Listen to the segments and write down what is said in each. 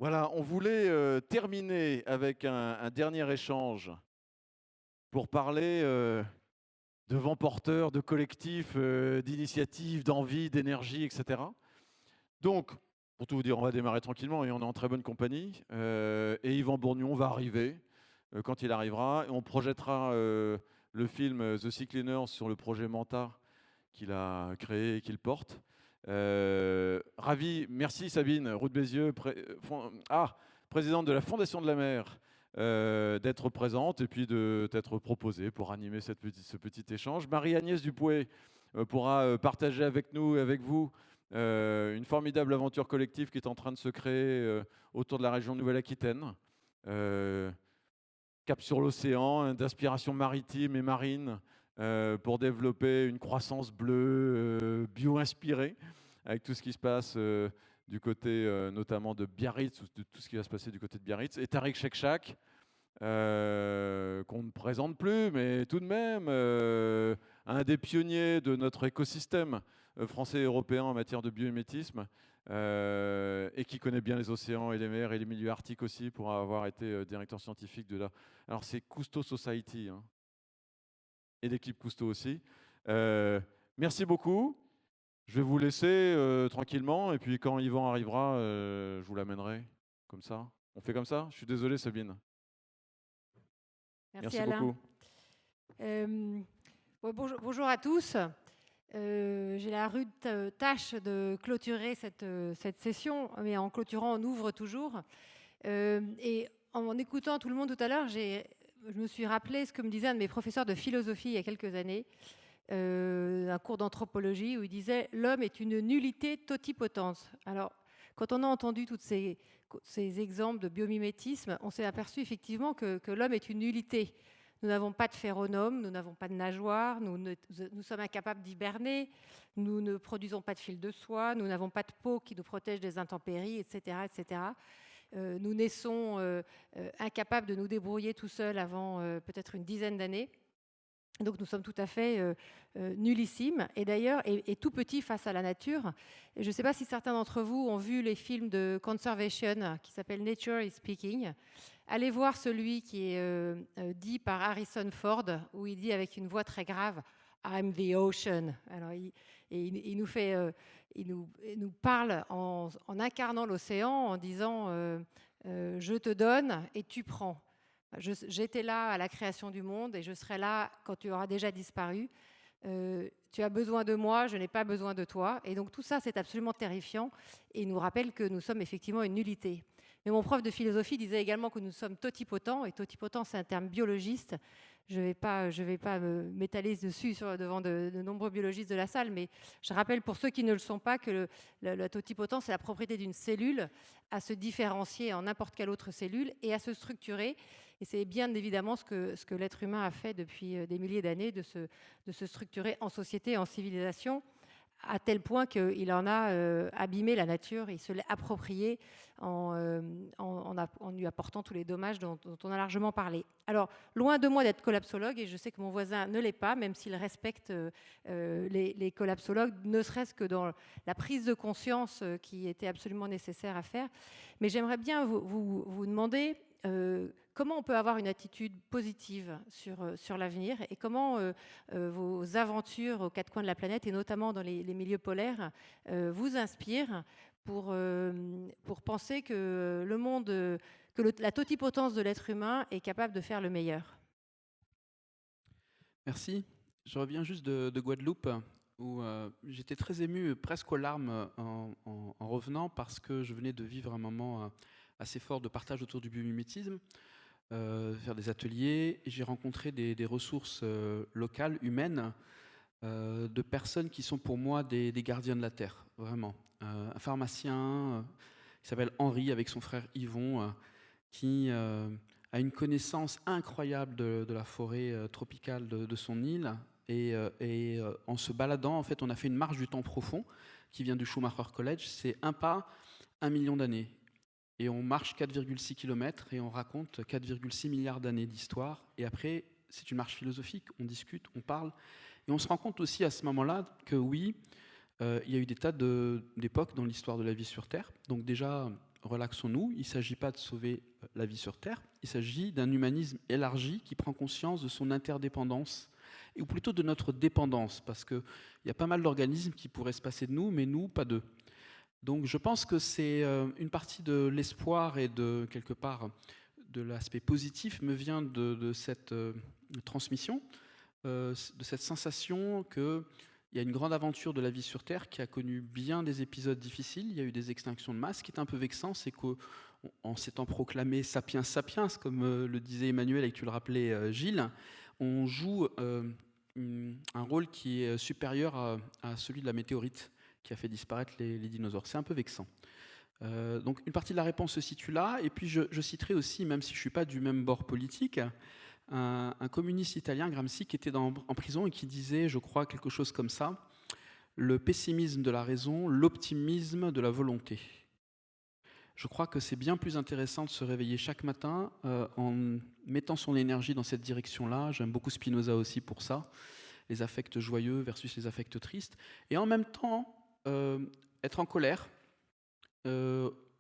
Voilà, on voulait terminer avec un dernier échange pour parler de vents porteurs, de collectifs, d'initiatives, d'envie, d'énergie, etc. Donc, pour tout vous dire, on va démarrer tranquillement et on est en très bonne compagnie. Et Yvan Bourgnon va arriver quand il arrivera. Et on projettera le film The Sea Cleaners sur le projet Manta qu'il a créé et qu'il porte. Ravi, merci Sabine Roux de Bézieux, présidente de la Fondation de la Mer, d'être présente et puis de t'être proposée pour animer ce petit échange. Marie-Agnès Dupouet pourra partager avec nous et avec vous une formidable aventure collective qui est en train de se créer autour de la région de Nouvelle-Aquitaine. Cap sur l'océan, d'inspiration maritime et marine, pour développer une croissance bleue bio-inspirée, avec tout ce qui se passe du côté notamment de Biarritz, ou de tout ce qui va se passer du côté de Biarritz. Et Tariq Shekchak, qu'on ne présente plus, mais tout de même un des pionniers de notre écosystème français et européen en matière de biomimétisme, et qui connaît bien les océans et les mers et les milieux arctiques aussi, pour avoir été directeur scientifique de là. Alors c'est Cousteau Society, hein, et l'équipe Cousteau aussi. Merci beaucoup. Je vais vous laisser tranquillement, et puis quand Yvan arrivera, je vous l'amènerai comme ça. On fait comme ça? Je suis désolé Sabine. Merci Merci Alain. beaucoup. Bonjour à tous. J'ai la rude tâche de clôturer cette session, mais en clôturant, on ouvre toujours. Et en écoutant tout le monde tout à l'heure, je me suis rappelé ce que me disait un de mes professeurs de philosophie il y a quelques années, un cours d'anthropologie où il disait « L'homme est une nullité totipotente ». Alors, quand on a entendu tous ces exemples de biomimétisme, on s'est aperçu effectivement que l'homme est une nullité. Nous n'avons pas de phéronome, nous n'avons pas de nageoires, nous sommes incapables d'hiberner, nous ne produisons pas de fil de soie, nous n'avons pas de peau qui nous protège des intempéries, etc. etc. Nous naissons incapables de nous débrouiller tout seuls avant peut-être une dizaine d'années. Donc nous sommes tout à fait nullissimes et d'ailleurs et tout petits face à la nature. Et je ne sais pas si certains d'entre vous ont vu les films de conservation qui s'appellent Nature is Speaking. Allez voir celui qui est dit par Harrison Ford, où il dit avec une voix très grave « I'm the ocean ». Alors, il nous parle en incarnant l'océan, en disant je te donne et tu prends ». J'étais là à la création du monde et je serai là quand tu auras déjà disparu. Tu as besoin de moi, je n'ai pas besoin de toi. Et donc tout ça, c'est absolument terrifiant et il nous rappelle que nous sommes effectivement une nullité. Mais mon prof de philosophie disait également que nous sommes totipotents, et totipotent, c'est un terme biologiste. Je vais pas m'étaler dessus devant de nombreux biologistes de la salle, mais je rappelle pour ceux qui ne le sont pas que la totipotence, c'est la propriété d'une cellule à se différencier en n'importe quelle autre cellule et à se structurer. Et c'est bien évidemment ce que l'être humain a fait depuis des milliers d'années, de se structurer en société, en civilisation, à tel point qu'il en a abîmé la nature, il se l'est approprié en lui apportant tous les dommages dont on a largement parlé. Alors, loin de moi d'être collapsologue, et je sais que mon voisin ne l'est pas, même s'il respecte les collapsologues, ne serait-ce que dans la prise de conscience qui était absolument nécessaire à faire. Mais j'aimerais bien vous demander comment on peut avoir une attitude positive sur l'avenir et comment vos aventures aux quatre coins de la planète et notamment dans les milieux polaires vous inspirent pour penser que le monde, la totipotence de l'être humain est capable de faire le meilleur. Merci. Je reviens juste de Guadeloupe où j'étais très ému, presque aux larmes en revenant parce que je venais de vivre un moment assez fort de partage autour du biomimétisme, faire des ateliers. J'ai rencontré des ressources locales, humaines, de personnes qui sont pour moi des gardiens de la terre, vraiment. Un pharmacien qui s'appelle Henri avec son frère Yvon, qui a une connaissance incroyable de la forêt tropicale de son île. Et en se baladant, en fait, on a fait une marche du temps profond qui vient du Schumacher College. C'est un pas, 1 million d'années. Et on marche 4,6 km et on raconte 4,6 milliards d'années d'histoire. Et après, c'est une marche philosophique, on discute, on parle. Et on se rend compte aussi à ce moment-là que oui, il y a eu des tas d'époques dans l'histoire de la vie sur Terre. Donc déjà, relaxons-nous, il ne s'agit pas de sauver la vie sur Terre, il s'agit d'un humanisme élargi qui prend conscience de son interdépendance, ou plutôt de notre dépendance, parce qu'il y a pas mal d'organismes qui pourraient se passer de nous, mais nous, pas d'eux. Donc je pense que c'est une partie de l'espoir et de, quelque part, de l'aspect positif me vient de cette transmission, de cette sensation qu'il y a une grande aventure de la vie sur Terre qui a connu bien des épisodes difficiles. Il y a eu des extinctions de masse. Ce qui est un peu vexant, c'est qu'en s'étant proclamé sapiens sapiens, comme le disait Emmanuel et que tu le rappelais Gilles, on joue un rôle qui est supérieur à celui de la météorite qui a fait disparaître les dinosaures. C'est un peu vexant. Donc une partie de la réponse se situe là, et puis je citerai aussi, même si je ne suis pas du même bord politique, un communiste italien, Gramsci, qui était en prison et qui disait, je crois, quelque chose comme ça, le pessimisme de la raison, l'optimisme de la volonté. Je crois que c'est bien plus intéressant de se réveiller chaque matin en mettant son énergie dans cette direction-là. J'aime beaucoup Spinoza aussi pour ça, les affects joyeux versus les affects tristes, et en même temps être en colère,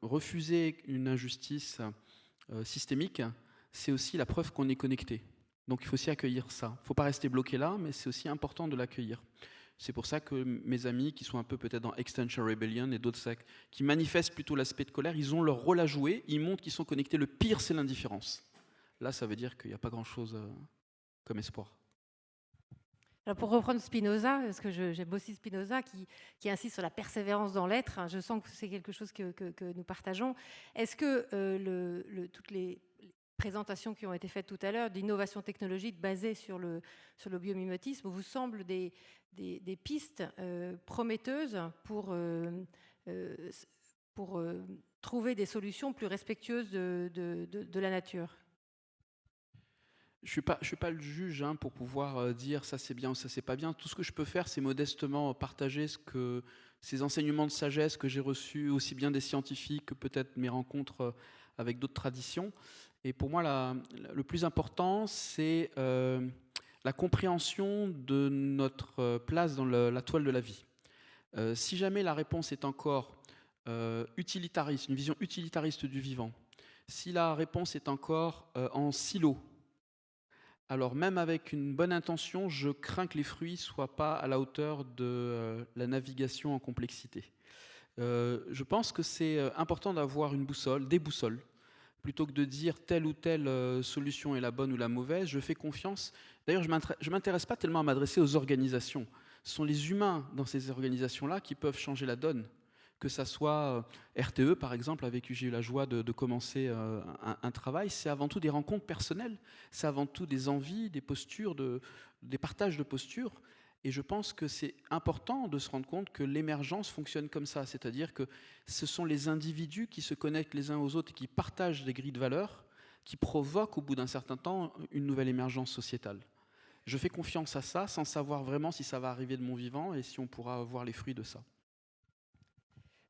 refuser une injustice systémique, c'est aussi la preuve qu'on est connecté. Donc il faut aussi accueillir ça. Il ne faut pas rester bloqué là, mais c'est aussi important de l'accueillir. C'est pour ça que mes amis qui sont un peu peut-être dans Extinction Rebellion et d'autres sectes, qui manifestent plutôt l'aspect de colère, ils ont leur rôle à jouer, ils montrent qu'ils sont connectés. Le pire, c'est l'indifférence. Là, ça veut dire qu'il n'y a pas grand-chose comme espoir. Alors pour reprendre Spinoza, parce que j'aime aussi Spinoza, qui insiste sur la persévérance dans l'être, je sens que c'est quelque chose que nous partageons. Est-ce que toutes les présentations qui ont été faites tout à l'heure d'innovation technologique basée sur le biomimétisme vous semblent des pistes prometteuses pour trouver des solutions plus respectueuses de la nature? Je suis pas le juge pour pouvoir dire ça c'est bien ou ça c'est pas bien. Tout ce que je peux faire, c'est modestement partager ces enseignements de sagesse que j'ai reçus, aussi bien des scientifiques que peut-être mes rencontres avec d'autres traditions. Et pour moi, le plus important, c'est la compréhension de notre place dans la toile de la vie. Si jamais la réponse est encore utilitariste, une vision utilitariste du vivant, si la réponse est encore en silo, alors même avec une bonne intention, je crains que les fruits ne soient pas à la hauteur de la navigation en complexité. Je pense que c'est important d'avoir une boussole, des boussoles, plutôt que de dire telle ou telle solution est la bonne ou la mauvaise. Je fais confiance. D'ailleurs, je ne m'intéresse pas tellement à m'adresser aux organisations. Ce sont les humains dans ces organisations-là qui peuvent changer la donne. Que ça soit RTE, par exemple, avec qui j'ai eu la joie de commencer un travail, c'est avant tout des rencontres personnelles, c'est avant tout des envies, des postures, des partages de postures. Et je pense que c'est important de se rendre compte que l'émergence fonctionne comme ça, c'est-à-dire que ce sont les individus qui se connectent les uns aux autres et qui partagent des grilles de valeurs qui provoquent au bout d'un certain temps une nouvelle émergence sociétale. Je fais confiance à ça sans savoir vraiment si ça va arriver de mon vivant et si on pourra voir les fruits de ça.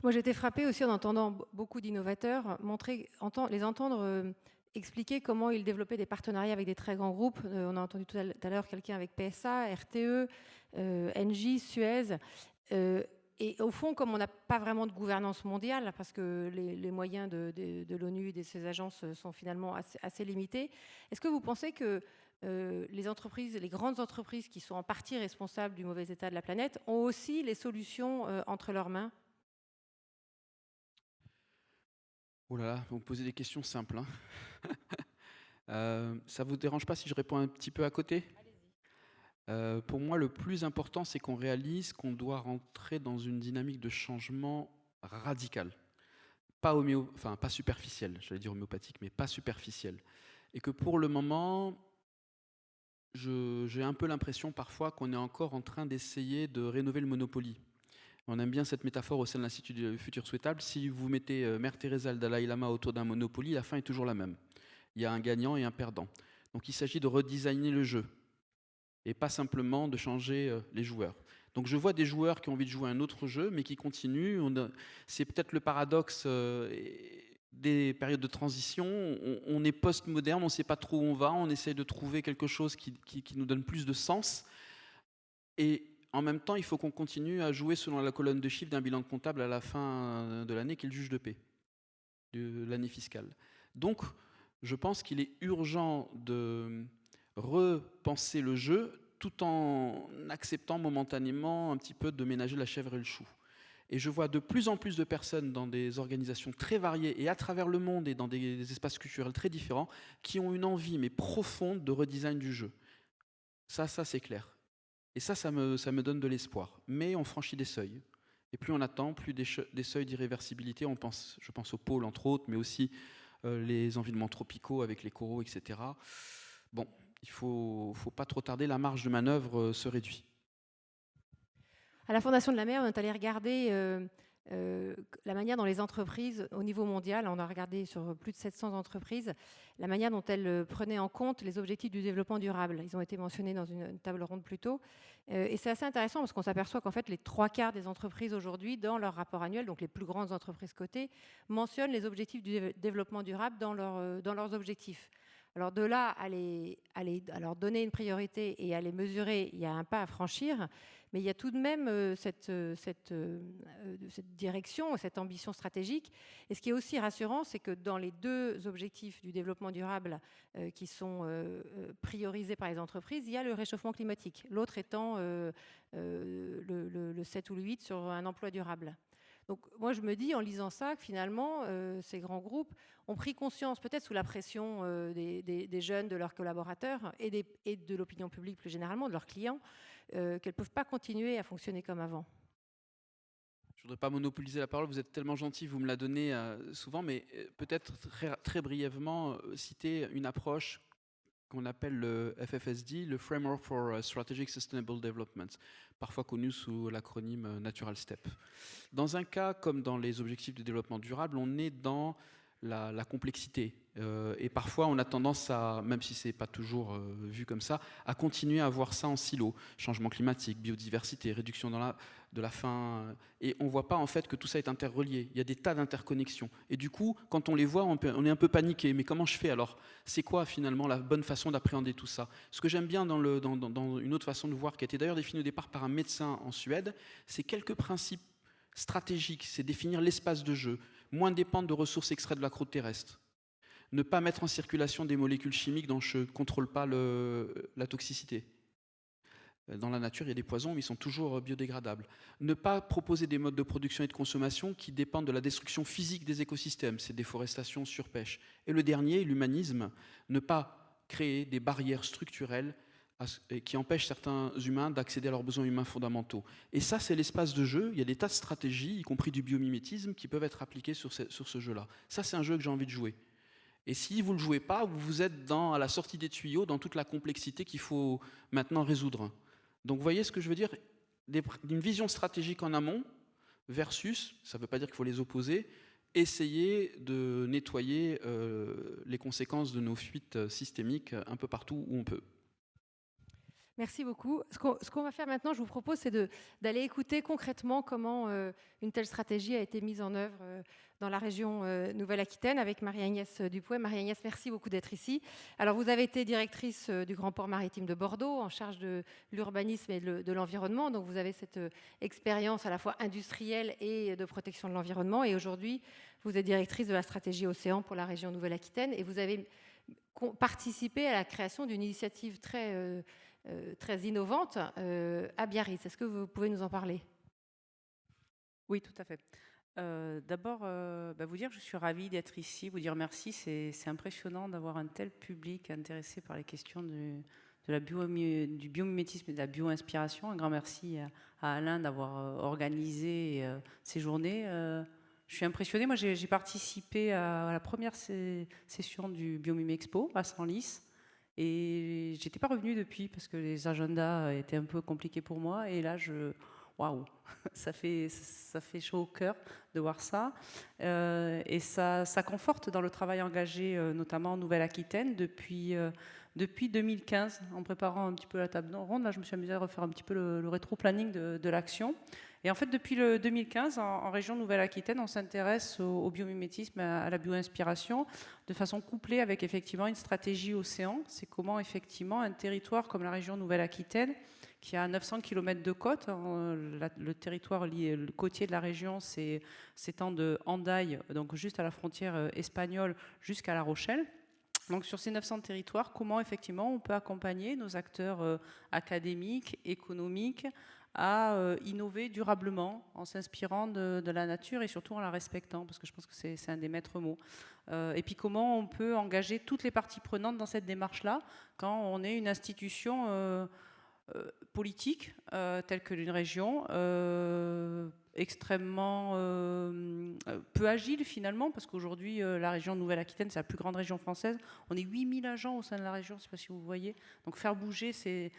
Moi, j'ai été frappée aussi en entendant beaucoup d'innovateurs les entendre expliquer comment ils développaient des partenariats avec des très grands groupes. On a entendu tout à l'heure quelqu'un avec PSA, RTE, Engie, Suez. Et au fond, comme on n'a pas vraiment de gouvernance mondiale, parce que les moyens de l'ONU et de ces agences sont finalement assez limités, est-ce que vous pensez que les grandes entreprises qui sont en partie responsables du mauvais état de la planète ont aussi les solutions entre leurs mains? Oh là là, vous me posez des questions simples. Ça ne vous dérange pas si je réponds un petit peu à côté? Pour moi, le plus important, c'est qu'on réalise qu'on doit rentrer dans une dynamique de changement radical. Pas superficiel, j'allais dire homéopathique, mais pas superficiel. Et que pour le moment, j'ai un peu l'impression parfois qu'on est encore en train d'essayer de rénover le Monopoly. On aime bien cette métaphore au sein de l'Institut du futur souhaitable. Si vous mettez Mère Teresa et le Dalai Lama autour d'un Monopoly, la fin est toujours la même. Il y a un gagnant et un perdant. Donc il s'agit de redesigner le jeu et pas simplement de changer les joueurs. Donc je vois des joueurs qui ont envie de jouer un autre jeu, mais qui continuent. C'est peut-être le paradoxe des périodes de transition. On est post-moderne, on ne sait pas trop où on va, on essaie de trouver quelque chose qui nous donne plus de sens. Et en même temps, il faut qu'on continue à jouer selon la colonne de chiffres d'un bilan comptable à la fin de l'année qui est le juge de paix. de l'année fiscale. Donc, je pense qu'il est urgent de repenser le jeu tout en acceptant momentanément un petit peu de ménager la chèvre et le chou. Et je vois de plus en plus de personnes dans des organisations très variées et à travers le monde et dans des espaces culturels très différents qui ont une envie mais profonde de redesign du jeu. Ça c'est clair. Et ça me donne de l'espoir. Mais on franchit des seuils. Et plus on attend, plus des seuils d'irréversibilité. Je pense au pôle entre autres, mais aussi les environnements tropicaux avec les coraux, etc. Bon, il faut pas trop tarder, la marge de manœuvre se réduit. À la Fondation de la mer, on est allé regarder la manière dont les entreprises, au niveau mondial, on a regardé sur plus de 700 entreprises, la manière dont elles prenaient en compte les objectifs du développement durable. Ils ont été mentionnés dans une table ronde plus tôt. Et c'est assez intéressant parce qu'on s'aperçoit qu'en fait, les 3/4 des entreprises aujourd'hui, dans leur rapport annuel, donc les plus grandes entreprises cotées, mentionnent les objectifs du développement durable dans leurs objectifs. Alors de là à leur donner une priorité et à les mesurer, il y a un pas à franchir, mais il y a tout de même cette direction, cette ambition stratégique. Et ce qui est aussi rassurant, c'est que dans les 2 objectifs du développement durable qui sont priorisés par les entreprises, il y a le réchauffement climatique, l'autre étant le 7 ou le 8 sur un emploi durable. Donc moi, je me dis, en lisant ça, que finalement, ces grands groupes ont pris conscience, peut-être sous la pression des jeunes, de leurs collaborateurs et de l'opinion publique plus généralement, de leurs clients, qu'elles ne peuvent pas continuer à fonctionner comme avant. Je ne voudrais pas monopoliser la parole, vous êtes tellement gentil, vous me la donnez souvent, mais peut-être très brièvement citer une approche qu'on appelle le FFSD, le Framework for Strategic Sustainable Development, parfois connu sous l'acronyme Natural Step. Dans un cas comme dans les objectifs de développement durable, on est dans la complexité. Et parfois, on a tendance à, même si ce n'est pas toujours vu comme ça, à continuer à voir ça en silo. Changement climatique, biodiversité, réduction de la faim. Et on ne voit pas en fait que tout ça est interrelié. Il y a des tas d'interconnexions. Et du coup, quand on les voit, on est un peu paniqué. Mais comment je fais alors? C'est quoi finalement la bonne façon d'appréhender tout ça? Ce que j'aime bien dans une autre façon de voir, qui a été d'ailleurs définie au départ par un médecin en Suède, c'est quelques principes stratégiques. C'est définir l'espace de jeu, moins dépendre de ressources extraites de la croûte terrestre. Ne pas mettre en circulation des molécules chimiques dont je ne contrôle pas la toxicité. Dans la nature, il y a des poisons, mais ils sont toujours biodégradables. Ne pas proposer des modes de production et de consommation qui dépendent de la destruction physique des écosystèmes, c'est déforestation, surpêche. Et le dernier, l'humanisme, ne pas créer des barrières structurelles qui empêchent certains humains d'accéder à leurs besoins humains fondamentaux. Et ça, c'est l'espace de jeu. Il y a des tas de stratégies, y compris du biomimétisme, qui peuvent être appliquées sur ce jeu-là. Ça, c'est un jeu que j'ai envie de jouer. Et si vous ne le jouez pas, vous êtes à la sortie des tuyaux, dans toute la complexité qu'il faut maintenant résoudre. Donc vous voyez ce que je veux dire? Une vision stratégique en amont versus, ça ne veut pas dire qu'il faut les opposer, essayer de nettoyer les conséquences de nos fuites systémiques un peu partout où on peut. Merci beaucoup. Ce qu'on va faire maintenant, je vous propose, c'est d'aller écouter concrètement comment une telle stratégie a été mise en œuvre dans la région Nouvelle-Aquitaine avec Marie-Agnès Dupouet. Marie-Agnès, merci beaucoup d'être ici. Alors, vous avez été directrice du Grand Port Maritime de Bordeaux, en charge de l'urbanisme et de l'environnement. Donc, vous avez cette expérience à la fois industrielle et de protection de l'environnement. Et aujourd'hui, vous êtes directrice de la stratégie Océan pour la région Nouvelle-Aquitaine. Et vous avez participé à la création d'une initiative très innovante à Biarritz. Est-ce que vous pouvez nous en parler? Oui, tout à fait. D'abord, vous dire que je suis ravie d'être ici, vous dire merci. C'est impressionnant d'avoir un tel public intéressé par les questions du biomimétisme et de la bio-inspiration. Un grand merci à Alain d'avoir organisé ces journées. Je suis impressionnée. Moi, j'ai participé à la première session du Biomimé Expo à Senlis. Et j'étais pas revenue depuis parce que les agendas étaient un peu compliqués pour moi. Et là, waouh, ça fait chaud au cœur de voir ça. Et ça conforte dans le travail engagé, notamment en Nouvelle-Aquitaine, depuis 2015, en préparant un petit peu la table ronde. Là, je me suis amusée à refaire un petit peu le rétro-planning de l'action. Et en fait, depuis le 2015, en région Nouvelle-Aquitaine, on s'intéresse au biomimétisme, à la bio-inspiration, de façon couplée avec effectivement une stratégie océan. C'est comment effectivement un territoire comme la région Nouvelle-Aquitaine, qui a 900 km de côte, le territoire le côtier de la région s'étend de Hendaye, donc juste à la frontière espagnole, jusqu'à La Rochelle. Donc sur ces 900 territoires, comment effectivement on peut accompagner nos acteurs académiques, économiques, à innover durablement en s'inspirant de la nature et surtout en la respectant, parce que je pense que c'est un des maîtres mots. Et puis comment on peut engager toutes les parties prenantes dans cette démarche-là quand on est une institution politique telle que une région extrêmement peu agile finalement, parce qu'aujourd'hui la région Nouvelle-Aquitaine, c'est la plus grande région française, on est 8000 agents au sein de la région, je ne sais pas si vous voyez, donc faire bouger c'est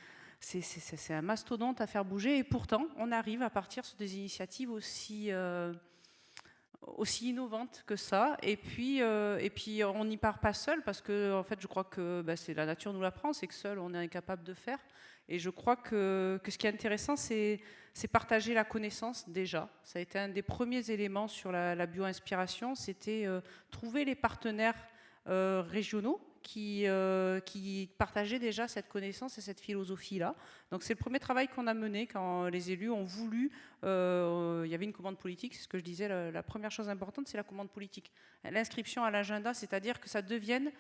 un mastodonte à faire bouger, et pourtant on arrive à partir sur des initiatives aussi innovantes que ça, et puis on n'y part pas seul, parce que en fait je crois que c'est la nature nous l'apprend, c'est que seul on est incapable de faire, et je crois que ce qui est intéressant c'est partager la connaissance déjà. Ça a été un des premiers éléments sur la bio-inspiration, c'était trouver les partenaires régionaux qui partageaient déjà cette connaissance et cette philosophie-là. Donc c'est le premier travail qu'on a mené quand les élus ont voulu, il y avait une commande politique, c'est ce que je disais, la première chose importante, c'est la commande politique. L'inscription à l'agenda, c'est-à-dire que ça devienne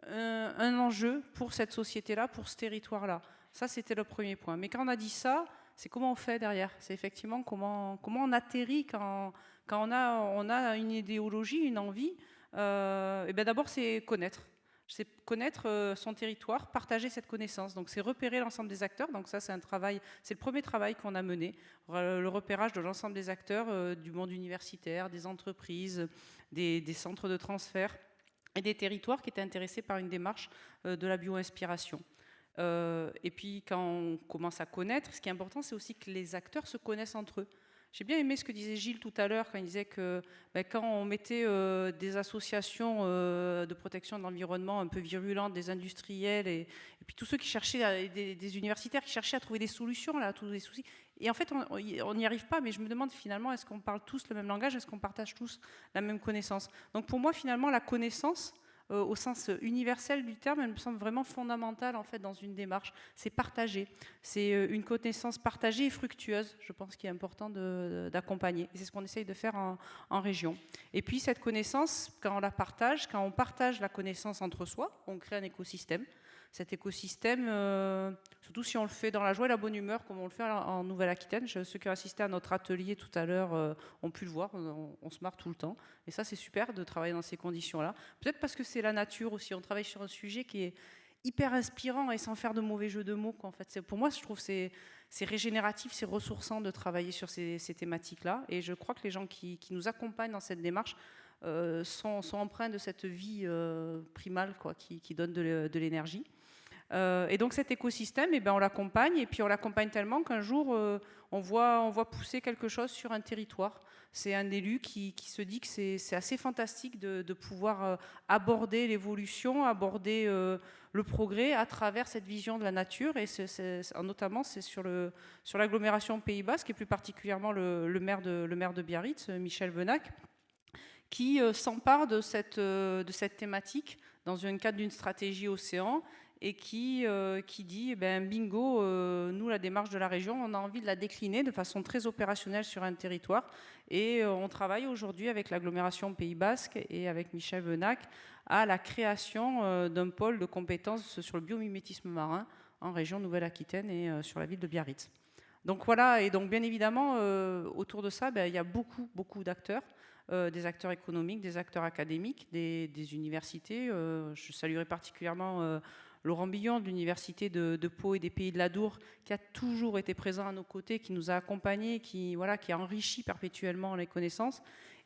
un enjeu pour cette société-là, pour ce territoire-là. Ça, c'était le premier point. Mais quand on a dit ça, c'est comment on fait derrière. C'est effectivement comment on atterrit quand on a une idéologie, une envie. Et bien d'abord, c'est connaître. C'est connaître son territoire, partager cette connaissance. Donc c'est repérer l'ensemble des acteurs. Donc ça, c'est un travail, c'est le premier travail qu'on a mené, le repérage de l'ensemble des acteurs du monde universitaire, des entreprises, des centres de transfert et des territoires qui étaient intéressés par une démarche de la bio-inspiration. Et puis quand on commence à connaître, ce qui est important, c'est aussi que les acteurs se connaissent entre eux. J'ai bien aimé ce que disait Gilles tout à l'heure, quand il disait que quand on mettait des associations de protection de l'environnement un peu virulentes, des industriels, et puis tous ceux qui cherchaient, des universitaires qui cherchaient à trouver des solutions là, à tous les soucis. Et en fait, on n'y arrive pas, mais je me demande finalement, est-ce qu'on parle tous le même langage, est-ce qu'on partage tous la même connaissance? Donc pour moi, finalement, la connaissance, au sens universel du terme, elle me semble vraiment fondamentale en fait dans une démarche. C'est partager, c'est une connaissance partagée et fructueuse, je pense qu'il est important d'accompagner. Et c'est ce qu'on essaye de faire en région. Et puis cette connaissance, quand on la partage, quand on partage la connaissance entre soi, on crée un écosystème. Cet écosystème, surtout si on le fait dans la joie et la bonne humeur, comme on le fait en Nouvelle-Aquitaine. Ceux qui ont assisté à notre atelier tout à l'heure ont pu le voir, on se marre tout le temps. Et ça, c'est super de travailler dans ces conditions-là. Peut-être parce que c'est la nature aussi, on travaille sur un sujet qui est hyper inspirant et sans faire de mauvais jeu de mots. En fait. Pour moi, je trouve que c'est régénératif, c'est ressourçant de travailler sur ces thématiques-là. Et je crois que les gens qui nous accompagnent dans cette démarche sont empreints de cette vie primale qui donne de l'énergie. Et donc cet écosystème, on l'accompagne, et puis on l'accompagne tellement qu'un jour, on voit pousser quelque chose sur un territoire. C'est un élu qui se dit que c'est assez fantastique de pouvoir aborder l'évolution, aborder le progrès à travers cette vision de la nature, et notamment c'est sur l'agglomération Pays Basque, et plus particulièrement le maire de Biarritz, Michel Venac, qui s'empare de cette thématique dans le cadre d'une stratégie océan, et qui dit, bingo, nous, la démarche de la région, on a envie de la décliner de façon très opérationnelle sur un territoire. Et on travaille aujourd'hui avec l'agglomération Pays Basque et avec Michel Venac à la création d'un pôle de compétences sur le biomimétisme marin en région Nouvelle-Aquitaine et sur la ville de Biarritz. Donc voilà, et donc bien évidemment, autour de ça, il y a beaucoup d'acteurs. Des acteurs économiques, des acteurs académiques, des universités. Je saluerai particulièrement Laurent Billon de l'université de Pau et des Pays de l'Adour, qui a toujours été présent à nos côtés, qui nous a accompagnés, qui a enrichi perpétuellement les connaissances.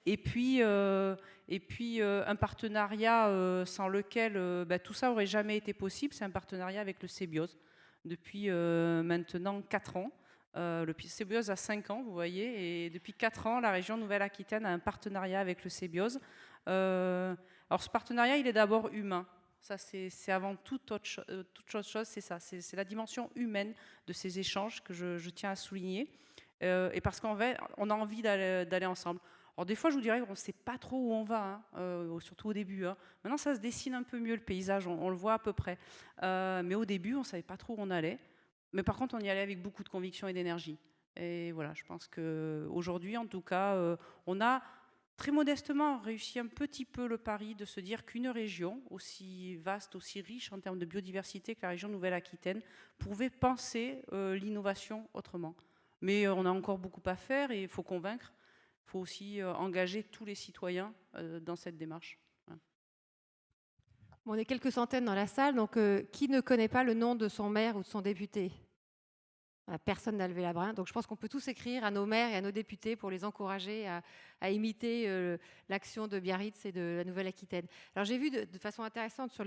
Et puis un partenariat sans lequel tout ça n'aurait jamais été possible, c'est un partenariat avec le CBIOS depuis maintenant 4 ans. Le CBIOS a 5 ans, vous voyez, et depuis 4 ans, la région Nouvelle-Aquitaine a un partenariat avec le CBIOS. Alors ce partenariat, il est d'abord humain. Ça, c'est avant toute autre chose, c'est ça. C'est la dimension humaine de ces échanges que je tiens à souligner. et parce qu'on a envie d'aller ensemble. Alors des fois, je vous dirais qu'on ne sait pas trop où on va, surtout au début. Maintenant, ça se dessine un peu mieux, le paysage, on le voit à peu près. Mais au début, on ne savait pas trop où on allait. Mais par contre, on y allait avec beaucoup de conviction et d'énergie. Et voilà, je pense qu'aujourd'hui, en tout cas, on a très modestement réussi un petit peu le pari de se dire qu'une région aussi vaste, aussi riche en termes de biodiversité que la région Nouvelle-Aquitaine pouvait penser l'innovation autrement. Mais on a encore beaucoup à faire et il faut convaincre. Il faut aussi engager tous les citoyens dans cette démarche. Voilà. Bon, on est quelques centaines dans la salle, donc qui ne connaît pas le nom de son maire ou de son député? Personne n'a levé la main, donc je pense qu'on peut tous écrire à nos maires et à nos députés pour les encourager à imiter l'action de Biarritz et de la Nouvelle-Aquitaine. Alors j'ai vu de façon intéressante sur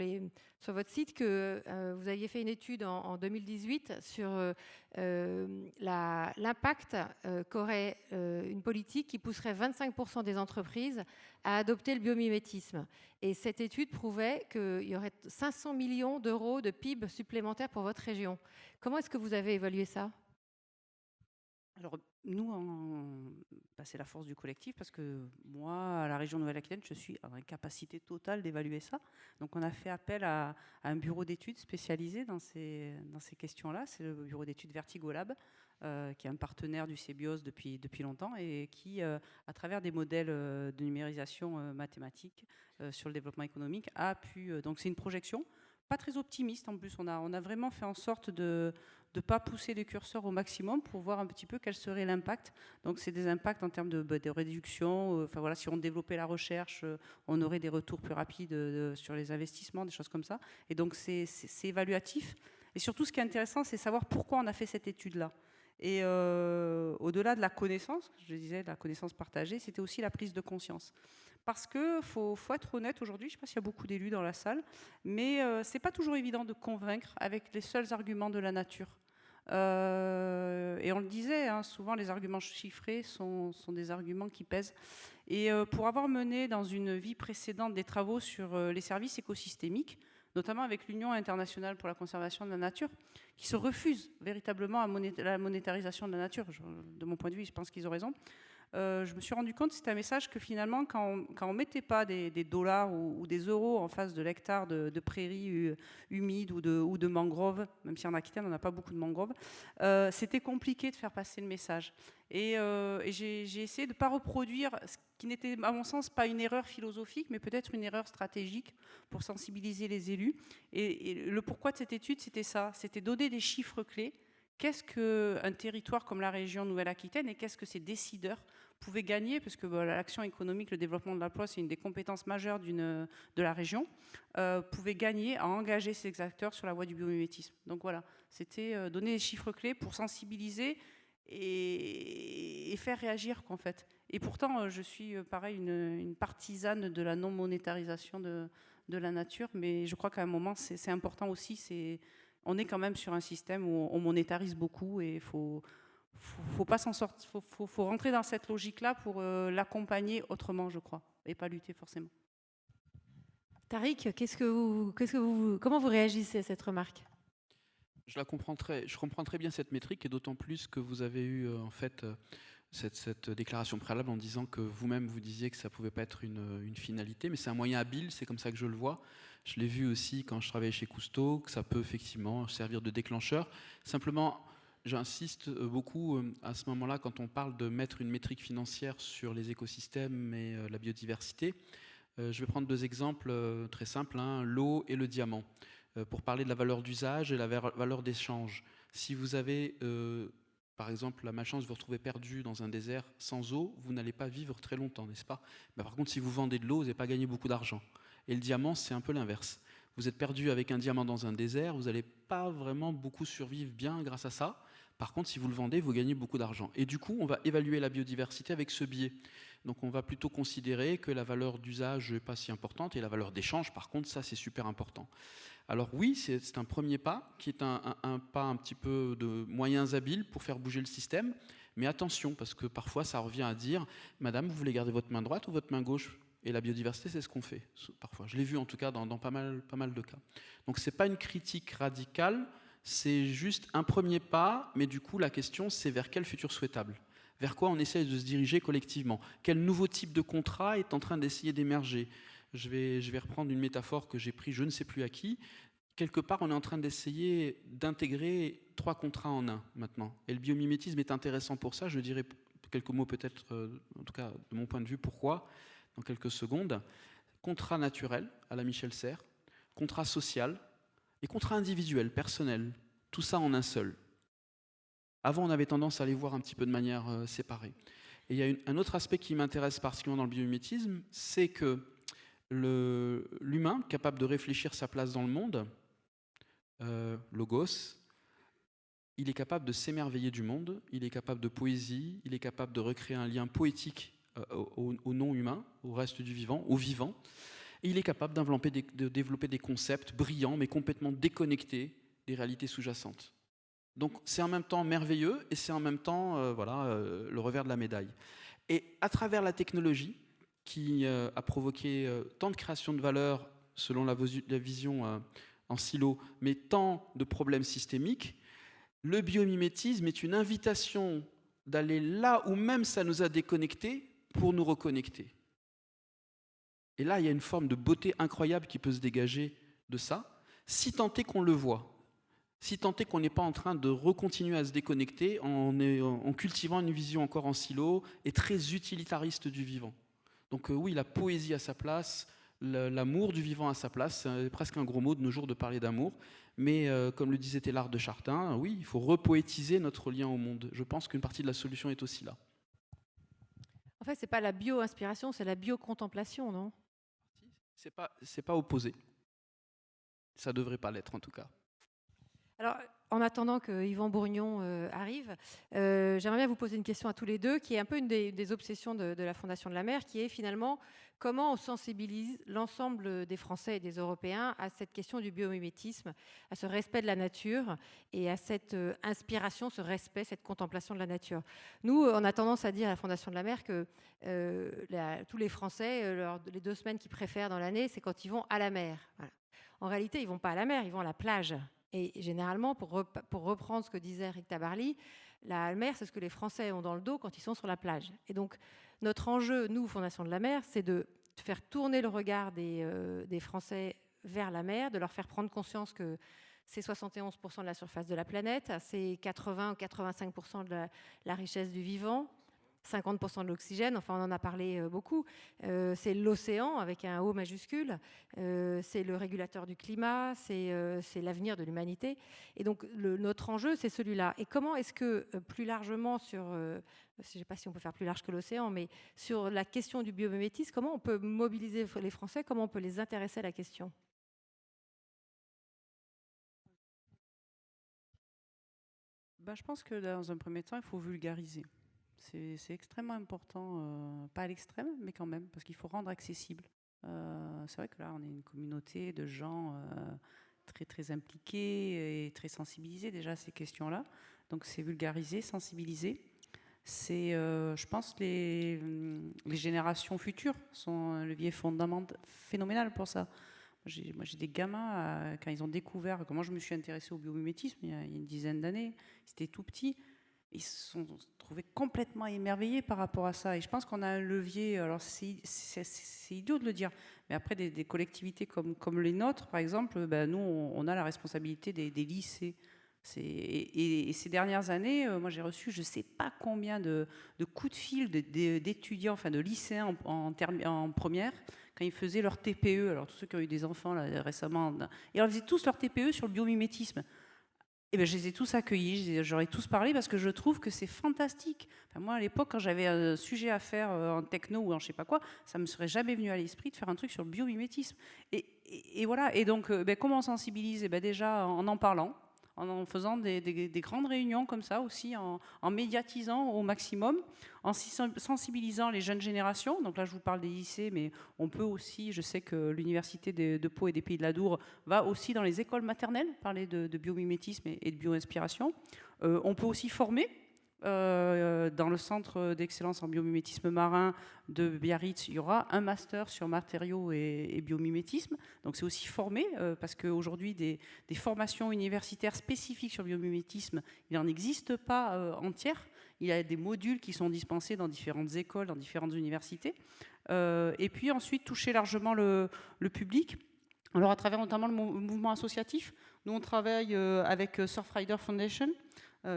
votre site que vous aviez fait une étude en 2018 sur l'impact qu'aurait une politique qui pousserait 25% des entreprises à adopter le biomimétisme. Et cette étude prouvait qu'il y aurait 500 millions d'euros de PIB supplémentaires pour votre région. Comment est-ce que vous avez évalué ça? Alors, nous, c'est la force du collectif, parce que moi, à la région Nouvelle-Aquitaine, je suis en incapacité totale d'évaluer ça. Donc, on a fait appel à un bureau d'études spécialisé dans ces questions-là. C'est le bureau d'études Vertigolab, qui est un partenaire du CBIOS depuis longtemps et qui, à travers des modèles de numérisation mathématique sur le développement économique, a pu... donc, c'est une projection pas très optimiste en plus. On a vraiment fait en sorte de ne pas pousser les curseurs au maximum pour voir un petit peu quel serait l'impact. Donc c'est des impacts en termes de réduction. Enfin voilà, si on développait la recherche, on aurait des retours plus rapides sur les investissements, des choses comme ça. Et donc c'est évaluatif. Et surtout, ce qui est intéressant, c'est savoir pourquoi on a fait cette étude-là. Et au-delà de la connaissance, je disais, de la connaissance partagée, c'était aussi la prise de conscience. Parce qu'il faut être honnête aujourd'hui, je ne sais pas s'il y a beaucoup d'élus dans la salle, mais ce n'est pas toujours évident de convaincre avec les seuls arguments de la nature. Et on le disait, souvent les arguments chiffrés sont des arguments qui pèsent. Et pour avoir mené dans une vie précédente des travaux sur les services écosystémiques, notamment avec l'Union internationale pour la conservation de la nature, qui se refuse véritablement à la monétarisation de la nature, de mon point de vue, je pense qu'ils ont raison. Je me suis rendu compte que c'était un message que finalement, quand on ne mettait pas des dollars ou des euros en face de l'hectare de prairies humides ou de mangroves, même si en Aquitaine, on n'a pas beaucoup de mangroves, c'était compliqué de faire passer le message. Et j'ai essayé de ne pas reproduire ce qui n'était, à mon sens, pas une erreur philosophique, mais peut-être une erreur stratégique pour sensibiliser les élus. Et le pourquoi de cette étude, c'était ça, c'était donner des chiffres clés. Qu'est-ce qu'un territoire comme la région Nouvelle-Aquitaine et qu'est-ce que ces décideurs pouvaient gagner, parce que l'action économique, le développement de l'emploi, c'est une des compétences majeures de la région, pouvaient gagner à engager ces acteurs sur la voie du biomimétisme. Donc voilà, c'était donner des chiffres clés pour sensibiliser et faire réagir, en fait. Et pourtant, je suis, pareil, une partisane de la non-monétarisation de la nature, mais je crois qu'à un moment, c'est important aussi, on est quand même sur un système où on monétarise beaucoup et il faut pas s'en sortir, faut rentrer dans cette logique-là pour l'accompagner autrement, je crois, et pas lutter forcément. Tariq, comment vous réagissez à cette remarque? Je comprends très bien cette métrique, et d'autant plus que vous avez eu en fait cette déclaration préalable en disant que vous-même vous disiez que ça ne pouvait pas être une finalité, mais c'est un moyen habile, c'est comme ça que je le vois. Je l'ai vu aussi quand je travaillais chez Cousteau, que ça peut effectivement servir de déclencheur. Simplement, j'insiste beaucoup à ce moment-là quand on parle de mettre une métrique financière sur les écosystèmes et la biodiversité. Je vais prendre deux exemples très simples, l'eau et le diamant, pour parler de la valeur d'usage et la valeur d'échange. Si vous avez, par exemple, la malchance de vous retrouver perdu dans un désert sans eau, vous n'allez pas vivre très longtemps, n'est-ce pas? Par contre, si vous vendez de l'eau, vous n'allez pas gagner beaucoup d'argent. Et le diamant, c'est un peu l'inverse. Vous êtes perdu avec un diamant dans un désert, vous n'allez pas vraiment beaucoup survivre bien grâce à ça. Par contre, si vous le vendez, vous gagnez beaucoup d'argent. Et du coup, on va évaluer la biodiversité avec ce biais. Donc on va plutôt considérer que la valeur d'usage n'est pas si importante, et la valeur d'échange, par contre, ça c'est super important. Alors oui, c'est un premier pas, qui est un pas un petit peu de moyens habiles pour faire bouger le système, mais attention, parce que parfois ça revient à dire « Madame, vous voulez garder votre main droite ou votre main gauche ?» Et la biodiversité, c'est ce qu'on fait, parfois. Je l'ai vu en tout cas dans pas mal de cas. Donc ce n'est pas une critique radicale, c'est juste un premier pas, mais du coup, la question, c'est vers quel futur souhaitable? Vers quoi on essaie de se diriger collectivement? Quel nouveau type de contrat est en train d'essayer d'émerger? Je vais reprendre une métaphore que j'ai prise je ne sais plus à qui. Quelque part, on est en train d'essayer d'intégrer 3 contrats en un maintenant. Et le biomimétisme est intéressant pour ça. Je dirais quelques mots peut-être, en tout cas de mon point de vue, pourquoi, dans quelques secondes. Contrat naturel, à la Michel Serres, contrat social et contrat individuel, personnel. Tout ça en un seul. Avant, on avait tendance à les voir un petit peu de manière séparée. Et il y a un autre aspect qui m'intéresse particulièrement dans le biomimétisme, c'est que l'humain, capable de réfléchir sa place dans le monde, logos, il est capable de s'émerveiller du monde, il est capable de poésie, il est capable de recréer un lien poétique au non-humain, au reste du vivant, au vivant, et il est capable de développer des concepts brillants mais complètement déconnectés des réalités sous-jacentes. Donc c'est en même temps merveilleux et c'est en même temps le revers de la médaille. Et à travers la technologie qui a provoqué tant de création de valeur selon la vision en silo, mais tant de problèmes systémiques, le biomimétisme est une invitation d'aller là où même ça nous a déconnectés pour nous reconnecter. Et là, il y a une forme de beauté incroyable qui peut se dégager de ça, si tant est qu'on le voit. Si tant est qu'on n'est pas en train de recontinuer à se déconnecter en cultivant une vision encore en silo et très utilitariste du vivant. Donc oui, la poésie à sa place, l'amour du vivant à sa place, c'est presque un gros mot de nos jours de parler d'amour, mais comme le disait Teilhard de Chardin, oui, il faut repoétiser notre lien au monde. Je pense qu'une partie de la solution est aussi là. En fait, c'est pas la bio-inspiration, c'est la bio-contemplation, non? C'est pas opposé. Ça devrait pas l'être en tout cas. Alors, en attendant que Yvan Bourgnon arrive, j'aimerais bien vous poser une question à tous les deux, qui est un peu une des obsessions de la Fondation de la Mer, qui est finalement comment on sensibilise l'ensemble des Français et des Européens à cette question du biomimétisme, à ce respect de la nature et à cette inspiration, ce respect, cette contemplation de la nature. Nous, on a tendance à dire à la Fondation de la Mer que tous les Français, les 2 semaines qu'ils préfèrent dans l'année, c'est quand ils vont à la mer. Voilà. En réalité, ils ne vont pas à la mer, ils vont à la plage. Et généralement, pour reprendre ce que disait Eric Tabarly, la mer, c'est ce que les Français ont dans le dos quand ils sont sur la plage. Et donc, notre enjeu, nous, Fondation de la Mer, c'est de faire tourner le regard des Français vers la mer, de leur faire prendre conscience que c'est 71% de la surface de la planète, c'est 80 ou 85% de la richesse du vivant, 50% de l'oxygène, enfin on en a parlé beaucoup, c'est l'océan avec un O majuscule, c'est le régulateur du climat, c'est l'avenir de l'humanité. Et donc notre enjeu, c'est celui-là. Et comment est-ce que plus largement sur, je ne sais pas si on peut faire plus large que l'océan, mais sur la question du biomimétisme, comment on peut mobiliser les Français, comment on peut les intéresser à la question? Je pense que dans un premier temps, il faut vulgariser. C'est extrêmement important, pas à l'extrême, mais quand même, parce qu'il faut rendre accessible. C'est vrai que là, on est une communauté de gens très, très impliqués et très sensibilisés déjà à ces questions-là. Donc c'est vulgariser, sensibiliser. C'est, je pense, les générations futures sont un levier phénoménal pour ça. Moi, j'ai des gamins, quand ils ont découvert, comment je me suis intéressée au biomimétisme il y a une dizaine d'années, c'était tout petit. Ils se sont trouvés complètement émerveillés par rapport à ça. Et je pense qu'on a un levier, alors c'est idiot de le dire, mais après des collectivités comme les nôtres, par exemple, nous, on a la responsabilité des lycées. Et ces dernières années, moi j'ai reçu je ne sais pas combien de coups de fil d'étudiants, enfin de lycéens en première, quand ils faisaient leur TPE, alors tous ceux qui ont eu des enfants là, récemment, et ils faisaient tous leur TPE sur le biomimétisme. Et ben, je les ai tous accueillis, j'aurais tous parlé parce que je trouve que c'est fantastique. Enfin, moi, à l'époque, quand j'avais un sujet à faire en techno ou en je sais pas quoi, ça me serait jamais venu à l'esprit de faire un truc sur le biomimétisme. Et voilà. Et donc, comment on sensibilise? Déjà en parlant, en faisant des grandes réunions comme ça aussi, en médiatisant au maximum, en sensibilisant les jeunes générations. Donc là, je vous parle des lycées, mais on peut aussi, je sais que l'université de Pau et des Pays de la Dour va aussi dans les écoles maternelles parler de biomimétisme et de bio-inspiration. On peut aussi former Dans le centre d'excellence en biomimétisme marin de Biarritz, il y aura un master sur matériaux et biomimétisme. Donc c'est aussi formé, parce qu'aujourd'hui, des formations universitaires spécifiques sur le biomimétisme, il n'en existe pas entières. Il y a des modules qui sont dispensés dans différentes écoles, dans différentes universités. Et puis ensuite, toucher largement le public. Alors à travers notamment le mouvement associatif, nous on travaille avec Surfrider Foundation,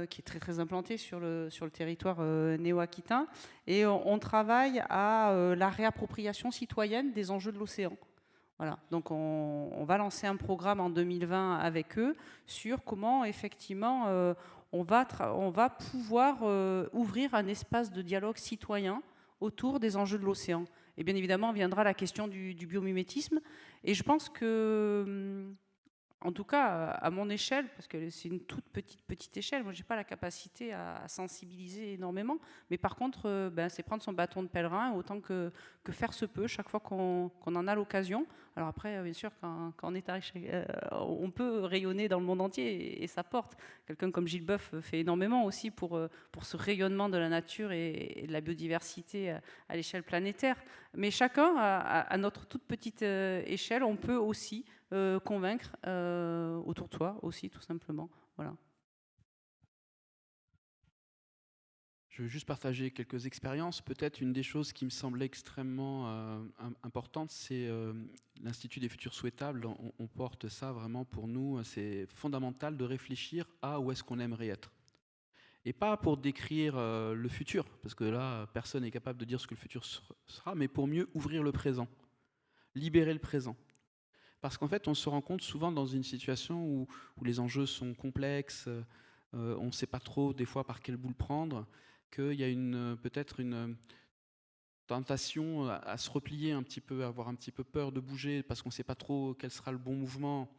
qui est très très implanté sur le territoire néo-aquitain, et on travaille à la réappropriation citoyenne des enjeux de l'océan. Voilà, donc on va lancer un programme en 2020 avec eux sur comment effectivement on va pouvoir ouvrir un espace de dialogue citoyen autour des enjeux de l'océan. Et bien évidemment viendra la question du biomimétisme, et je pense que en tout cas, à mon échelle, parce que c'est une toute petite échelle, moi, je n'ai pas la capacité à sensibiliser énormément. Mais par contre, c'est prendre son bâton de pèlerin autant que faire se peut, chaque fois qu'on en a l'occasion. Alors après, bien sûr, quand on est arrivé, on peut rayonner dans le monde entier et ça porte. Quelqu'un comme Gilles Boeuf fait énormément aussi pour ce rayonnement de la nature et de la biodiversité à l'échelle planétaire. Mais chacun, à notre toute petite échelle, on peut aussi convaincre autour de soi aussi, tout simplement. Voilà. Je veux juste partager quelques expériences. Peut-être une des choses qui me semblait extrêmement importante, c'est l'Institut des futurs souhaitables. On porte ça vraiment pour nous. C'est fondamental de réfléchir à où est-ce qu'on aimerait être. Et pas pour décrire le futur, parce que là, personne n'est capable de dire ce que le futur sera, mais pour mieux ouvrir le présent, libérer le présent. Parce qu'en fait, on se rend compte souvent dans une situation où les enjeux sont complexes, on ne sait pas trop des fois par quel bout le prendre, qu'il y a peut-être une tentation à se replier un petit peu, à avoir un petit peu peur de bouger parce qu'on ne sait pas trop quel sera le bon mouvement.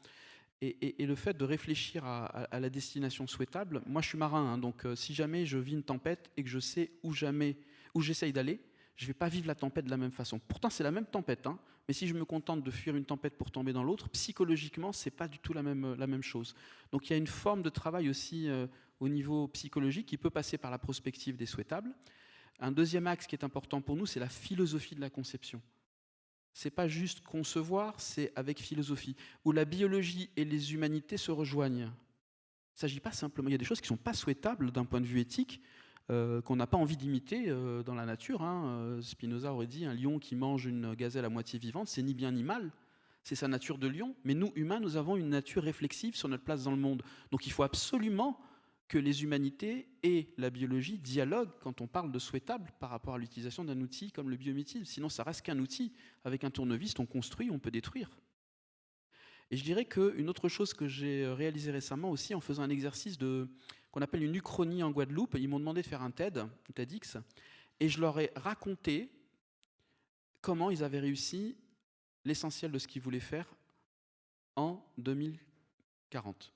Et le fait de réfléchir à la destination souhaitable, moi je suis marin, hein, donc si jamais je vis une tempête et que je sais où j'essaye d'aller, je ne vais pas vivre la tempête de la même façon. Pourtant c'est la même tempête, hein, mais si je me contente de fuir une tempête pour tomber dans l'autre, psychologiquement ce n'est pas du tout la même chose. Donc il y a une forme de travail aussi au niveau psychologique qui peut passer par la prospective des souhaitables. Un deuxième axe qui est important pour nous, c'est la philosophie de la conception. Ce n'est pas juste concevoir, c'est avec philosophie, où la biologie et les humanités se rejoignent. Il ne s'agit pas simplement, il y a des choses qui ne sont pas souhaitables d'un point de vue éthique, qu'on n'a pas envie d'imiter dans la nature. Hein. Spinoza aurait dit, un lion qui mange une gazelle à moitié vivante, c'est ni bien ni mal, c'est sa nature de lion. Mais nous, humains, nous avons une nature réflexive sur notre place dans le monde. Donc il faut absolument que les humanités et la biologie dialoguent quand on parle de souhaitable par rapport à l'utilisation d'un outil comme le biomimétisme. Sinon, ça reste qu'un outil. Avec un tournevis, on construit, on peut détruire. Et je dirais qu'une autre chose que j'ai réalisée récemment aussi, en faisant un exercice qu'on appelle une uchronie en Guadeloupe, ils m'ont demandé de faire un TEDx, et je leur ai raconté comment ils avaient réussi l'essentiel de ce qu'ils voulaient faire en 2040.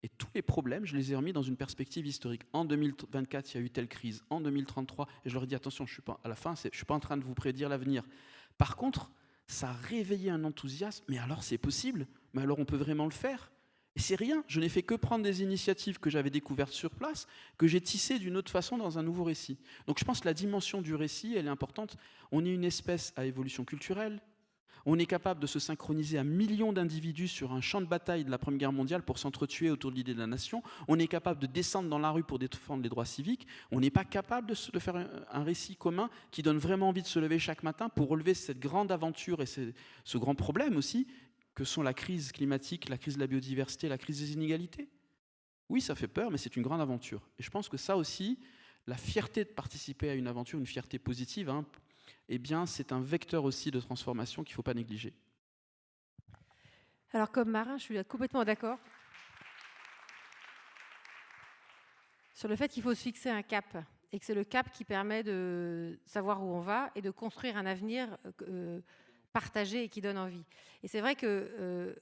Et tous les problèmes, je les ai remis dans une perspective historique. En 2024, il y a eu telle crise. En 2033, et je leur ai dit, attention, à la fin, je ne suis pas en train de vous prédire l'avenir. Par contre, ça a réveillé un enthousiasme. Mais alors, c'est possible? Mais alors, on peut vraiment le faire? Et c'est rien. Je n'ai fait que prendre des initiatives que j'avais découvertes sur place, que j'ai tissées d'une autre façon dans un nouveau récit. Donc, je pense que la dimension du récit, elle est importante. On est une espèce à évolution culturelle. On est capable de se synchroniser à millions d'individus sur un champ de bataille de la Première Guerre mondiale pour s'entretuer autour de l'idée de la nation. On est capable de descendre dans la rue pour défendre les droits civiques. On n'est pas capable de faire un récit commun qui donne vraiment envie de se lever chaque matin pour relever cette grande aventure et ce grand problème aussi que sont la crise climatique, la crise de la biodiversité, la crise des inégalités. Oui, ça fait peur, mais c'est une grande aventure. Et je pense que ça aussi, la fierté de participer à une aventure, une fierté positive, hein, eh bien, c'est un vecteur aussi de transformation qu'il ne faut pas négliger. Alors, comme marin, je suis complètement d'accord sur le fait qu'il faut se fixer un cap et que c'est le cap qui permet de savoir où on va et de construire un avenir partagé et qui donne envie. Et c'est vrai que,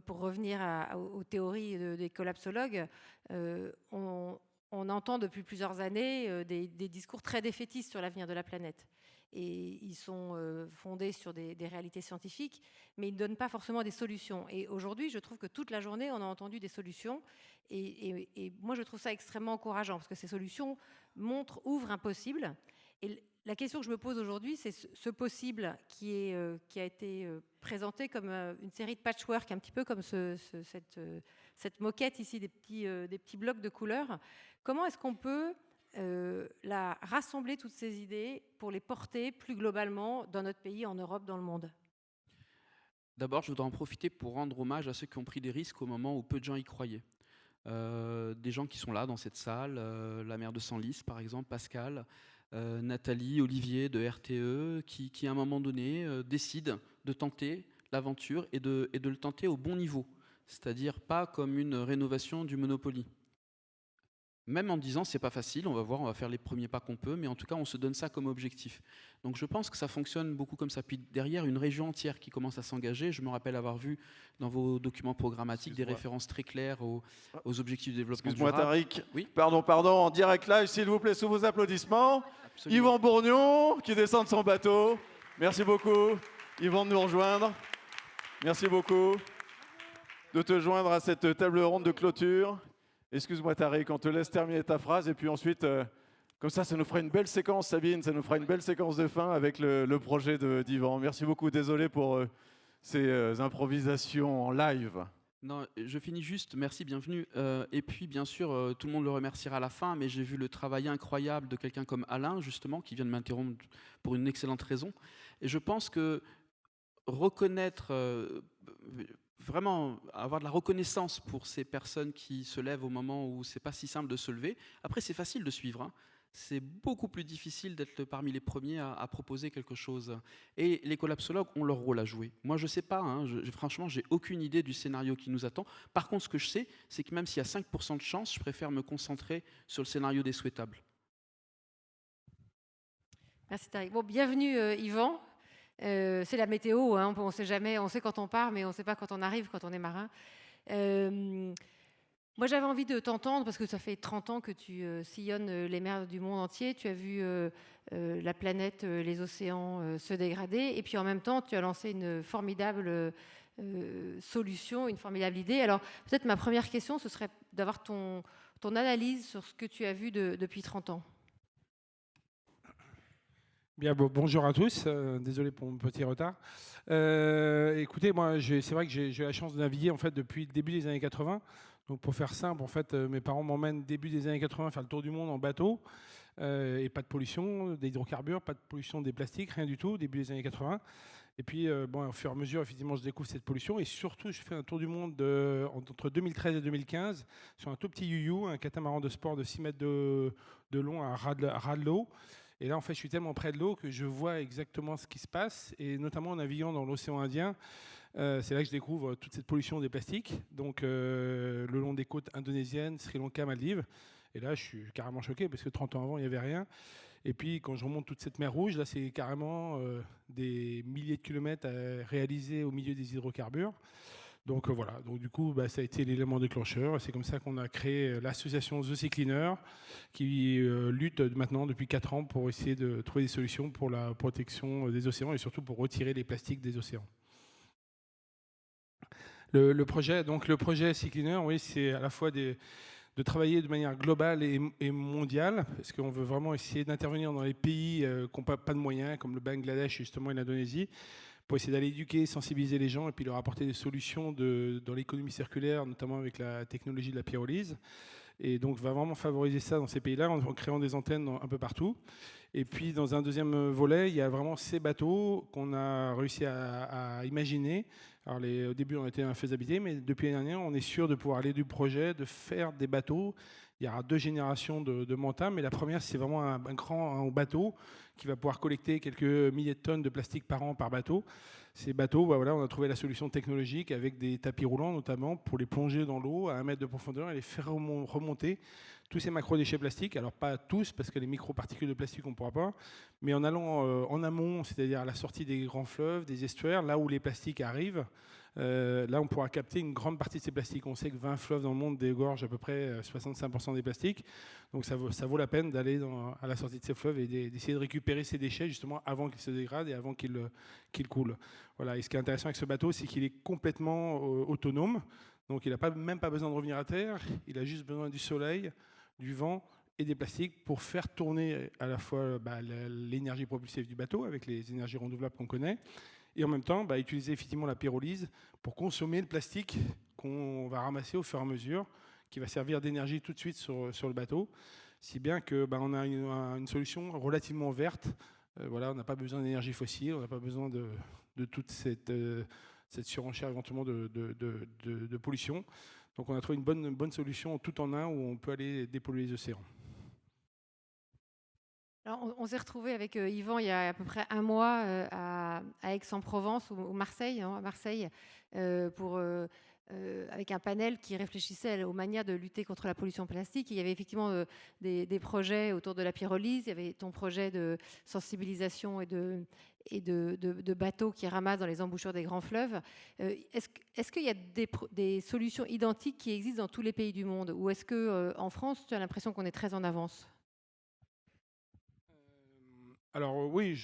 pour revenir aux théories des collapsologues, on entend depuis plusieurs années des discours très défaitistes sur l'avenir de la planète. et ils sont fondés sur des réalités scientifiques, mais ils ne donnent pas forcément des solutions. Et aujourd'hui, je trouve que toute la journée, on a entendu des solutions, et moi, je trouve ça extrêmement encourageant, parce que ces solutions ouvrent un possible. Et la question que je me pose aujourd'hui, c'est ce possible qui a été présenté comme une série de patchwork, un petit peu comme cette moquette ici, des petits blocs de couleurs. Comment est-ce qu'on peut rassembler toutes ces idées pour les porter plus globalement dans notre pays, en Europe, dans le monde? D'abord, je voudrais en profiter pour rendre hommage à ceux qui ont pris des risques au moment où peu de gens y croyaient. Des gens qui sont là dans cette salle, la maire de Senlis par exemple, Pascal, Nathalie, Olivier de RTE, qui à un moment donné décident de tenter l'aventure et de le tenter au bon niveau, c'est-à-dire pas comme une rénovation du Monopoly. Même en disant c'est pas facile, on va voir, on va faire les premiers pas qu'on peut, mais en tout cas on se donne ça comme objectif. Donc je pense que ça fonctionne beaucoup comme ça. Puis derrière, une région entière qui commence à s'engager. Je me rappelle avoir vu dans vos documents programmatiques des références très claires aux objectifs de développement durable. Excuse-moi Tariq, oui, pardon, en direct live s'il vous plaît, sous vos applaudissements. absolument. Yvan Bourgnon qui descend de son bateau. Merci beaucoup Yvan de nous rejoindre. Merci beaucoup de te joindre à cette table ronde de clôture. Excuse-moi Tariq, on te laisse terminer ta phrase et puis ensuite, comme ça nous fera une belle séquence, Sabine, ça nous fera une belle séquence de fin avec le projet d'Yvan. Merci beaucoup, désolé pour ces improvisations en live. Non, je finis juste, merci, bienvenue. Et puis bien sûr, tout le monde le remerciera à la fin, mais j'ai vu le travail incroyable de quelqu'un comme Alain, justement, qui vient de m'interrompre pour une excellente raison. Et je pense que reconnaître... vraiment avoir de la reconnaissance pour ces personnes qui se lèvent au moment où c'est pas si simple de se lever. Après, c'est facile de suivre, hein. C'est beaucoup plus difficile d'être parmi les premiers à proposer quelque chose. Et les collapsologues ont leur rôle à jouer. Moi, je sais pas, hein, franchement, j'ai aucune idée du scénario qui nous attend. Par contre, ce que je sais, c'est que même s'il y a 5% de chance, je préfère me concentrer sur le scénario des souhaitables. Merci Tariq. Bon, bienvenue Yvan. C'est la météo, hein, on sait jamais, on sait quand on part, mais on ne sait pas quand on arrive, quand on est marin. Moi, j'avais envie de t'entendre, parce que ça fait 30 ans que tu sillonnes les mers du monde entier. Tu as vu la planète, les océans se dégrader, et puis en même temps, tu as lancé une formidable solution, une formidable idée. Alors, peut-être ma première question, ce serait d'avoir ton analyse sur ce que tu as vu depuis 30 ans. Bien, bonjour à tous, désolé pour mon petit retard. Écoutez, moi, c'est vrai que j'ai eu la chance de naviguer en fait, depuis le début des années 80. Donc pour faire simple, en fait, mes parents m'emmènent début des années 80 faire le tour du monde en bateau. Et pas de pollution des hydrocarbures, pas de pollution des plastiques, rien du tout, début des années 80. Et puis, au fur et à mesure, effectivement, je découvre cette pollution. Et surtout, je fais un tour du monde entre 2013 et 2015 sur un tout petit you-you, un catamaran de sport de 6 mètres de long à ras de l'eau. Et là, en fait, je suis tellement près de l'eau que je vois exactement ce qui se passe. Et notamment en naviguant dans l'océan Indien, c'est là que je découvre toute cette pollution des plastiques. Donc, le long des côtes indonésiennes, Sri Lanka, Maldives. Et là, je suis carrément choqué parce que 30 ans avant, il n'y avait rien. Et puis, quand je remonte toute cette mer Rouge, là, c'est carrément des milliers de kilomètres à réaliser au milieu des hydrocarbures. Donc voilà, donc du coup, ça a été l'élément déclencheur. C'est comme ça qu'on a créé l'association The Sea Cleaner, qui lutte maintenant depuis 4 ans pour essayer de trouver des solutions pour la protection des océans et surtout pour retirer les plastiques des océans. Le projet Sea Cleaner, oui, c'est à la fois de travailler de manière globale et mondiale, parce qu'on veut vraiment essayer d'intervenir dans les pays qui n'ont pas de moyens, comme le Bangladesh justement et l'Indonésie, pour essayer d'aller éduquer, sensibiliser les gens et puis leur apporter des solutions dans l'économie circulaire, notamment avec la technologie de la pyrolyse. Et donc, va vraiment favoriser ça dans ces pays-là en créant des antennes un peu partout. Et puis, dans un deuxième volet, il y a vraiment ces bateaux qu'on a réussi à imaginer. Alors, au début, on était dans la faisabilité, mais depuis l'année dernière, on est sûr de pouvoir aller du projet, de faire des bateaux. Il y aura 2 générations de Manta, mais la première, c'est vraiment un grand bateau qui va pouvoir collecter quelques milliers de tonnes de plastique par an par bateau. Ces bateaux, on a trouvé la solution technologique avec des tapis roulants notamment pour les plonger dans l'eau à 1 mètre de profondeur et les faire remonter tous ces macro-déchets plastiques. Alors pas tous parce que les micro-particules de plastique on ne pourra pas, mais en allant en amont, c'est-à-dire à la sortie des grands fleuves, des estuaires, là où les plastiques arrivent, Là, on pourra capter une grande partie de ces plastiques. On sait que 20 fleuves dans le monde dégorgent à peu près 65% des plastiques. Donc ça vaut la peine d'aller à la sortie de ces fleuves et d'essayer de récupérer ces déchets justement avant qu'ils se dégradent et avant qu'ils coulent. Voilà. Et ce qui est intéressant avec ce bateau, c'est qu'il est complètement autonome. Donc il n'a même pas besoin de revenir à terre. Il a juste besoin du soleil, du vent et des plastiques pour faire tourner à la fois l'énergie propulsive du bateau avec les énergies renouvelables qu'on connaît, et en même temps utiliser effectivement la pyrolyse pour consommer le plastique qu'on va ramasser au fur et à mesure, qui va servir d'énergie tout de suite sur le bateau, si bien que on a une solution relativement verte. Voilà, on n'a pas besoin d'énergie fossile, on n'a pas besoin de toute cette surenchère éventuellement de pollution. Donc on a trouvé une bonne solution tout en un où on peut aller dépolluer les océans. Alors, on s'est retrouvé avec Yvan il y a à peu près un mois à Aix-en-Provence ou Marseille, à Marseille, avec un panel qui réfléchissait aux manières de lutter contre la pollution plastique. Il y avait effectivement des projets autour de la pyrolyse, il y avait ton projet de sensibilisation et de bateaux qui ramassent dans les embouchures des grands fleuves. Est-ce qu'il y a des solutions identiques qui existent dans tous les pays du monde, ou est-ce qu'en France, tu as l'impression qu'on est très en avance ? Alors oui,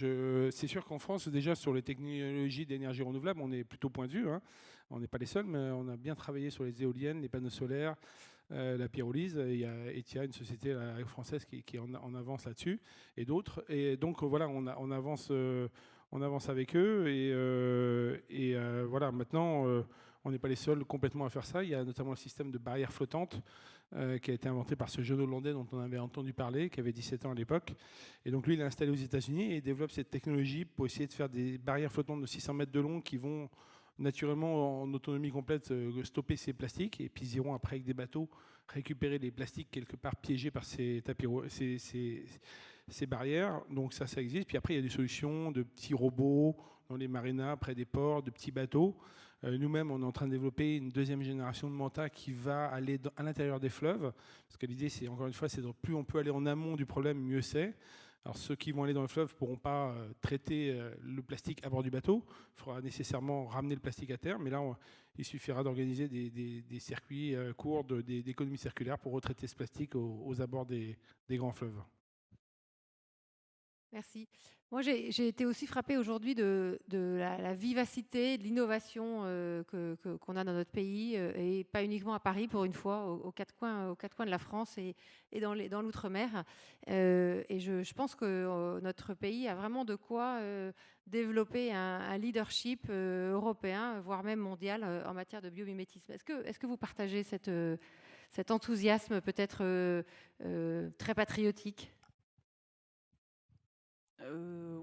c'est sûr qu'en France, déjà sur les technologies d'énergie renouvelable, on est plutôt pointu. On n'est pas les seuls, mais on a bien travaillé sur les éoliennes, les panneaux solaires, la pyrolyse. Il y a Etia, une société française qui est en avance là-dessus, et d'autres. Et donc voilà, on avance avec eux. Et voilà, maintenant, on n'est pas les seuls complètement à faire ça. Il y a notamment le système de barrières flottantes qui a été inventé par ce jeune Hollandais dont on avait entendu parler, qui avait 17 ans à l'époque. Et donc lui, il est installé aux États-Unis et développe cette technologie pour essayer de faire des barrières flottantes de 600 mètres de long qui vont naturellement, en autonomie complète, stopper ces plastiques. Et puis ils iront après avec des bateaux récupérer les plastiques quelque part piégés par ces barrières. Donc ça existe. Puis après, il y a des solutions de petits robots dans les marinas, près des ports, de petits bateaux. Nous-mêmes, on est en train de développer une deuxième génération de Manta qui va aller à l'intérieur des fleuves. Parce que l'idée, c'est encore une fois, c'est plus on peut aller en amont du problème, mieux c'est. Alors ceux qui vont aller dans le fleuve ne pourront pas traiter le plastique à bord du bateau. Il faudra nécessairement ramener le plastique à terre. Mais là, il suffira d'organiser des circuits courts d'économie circulaire pour retraiter ce plastique aux abords des grands fleuves. Merci. Moi, j'ai été aussi frappée aujourd'hui de la vivacité, de l'innovation qu'on a dans notre pays, et pas uniquement à Paris, pour une fois, aux quatre coins de la France et dans l'outre-mer. Et je pense que notre pays a vraiment de quoi développer un leadership européen, voire même mondial, en matière de biomimétisme. Est-ce que vous partagez cet enthousiasme peut-être très patriotique ?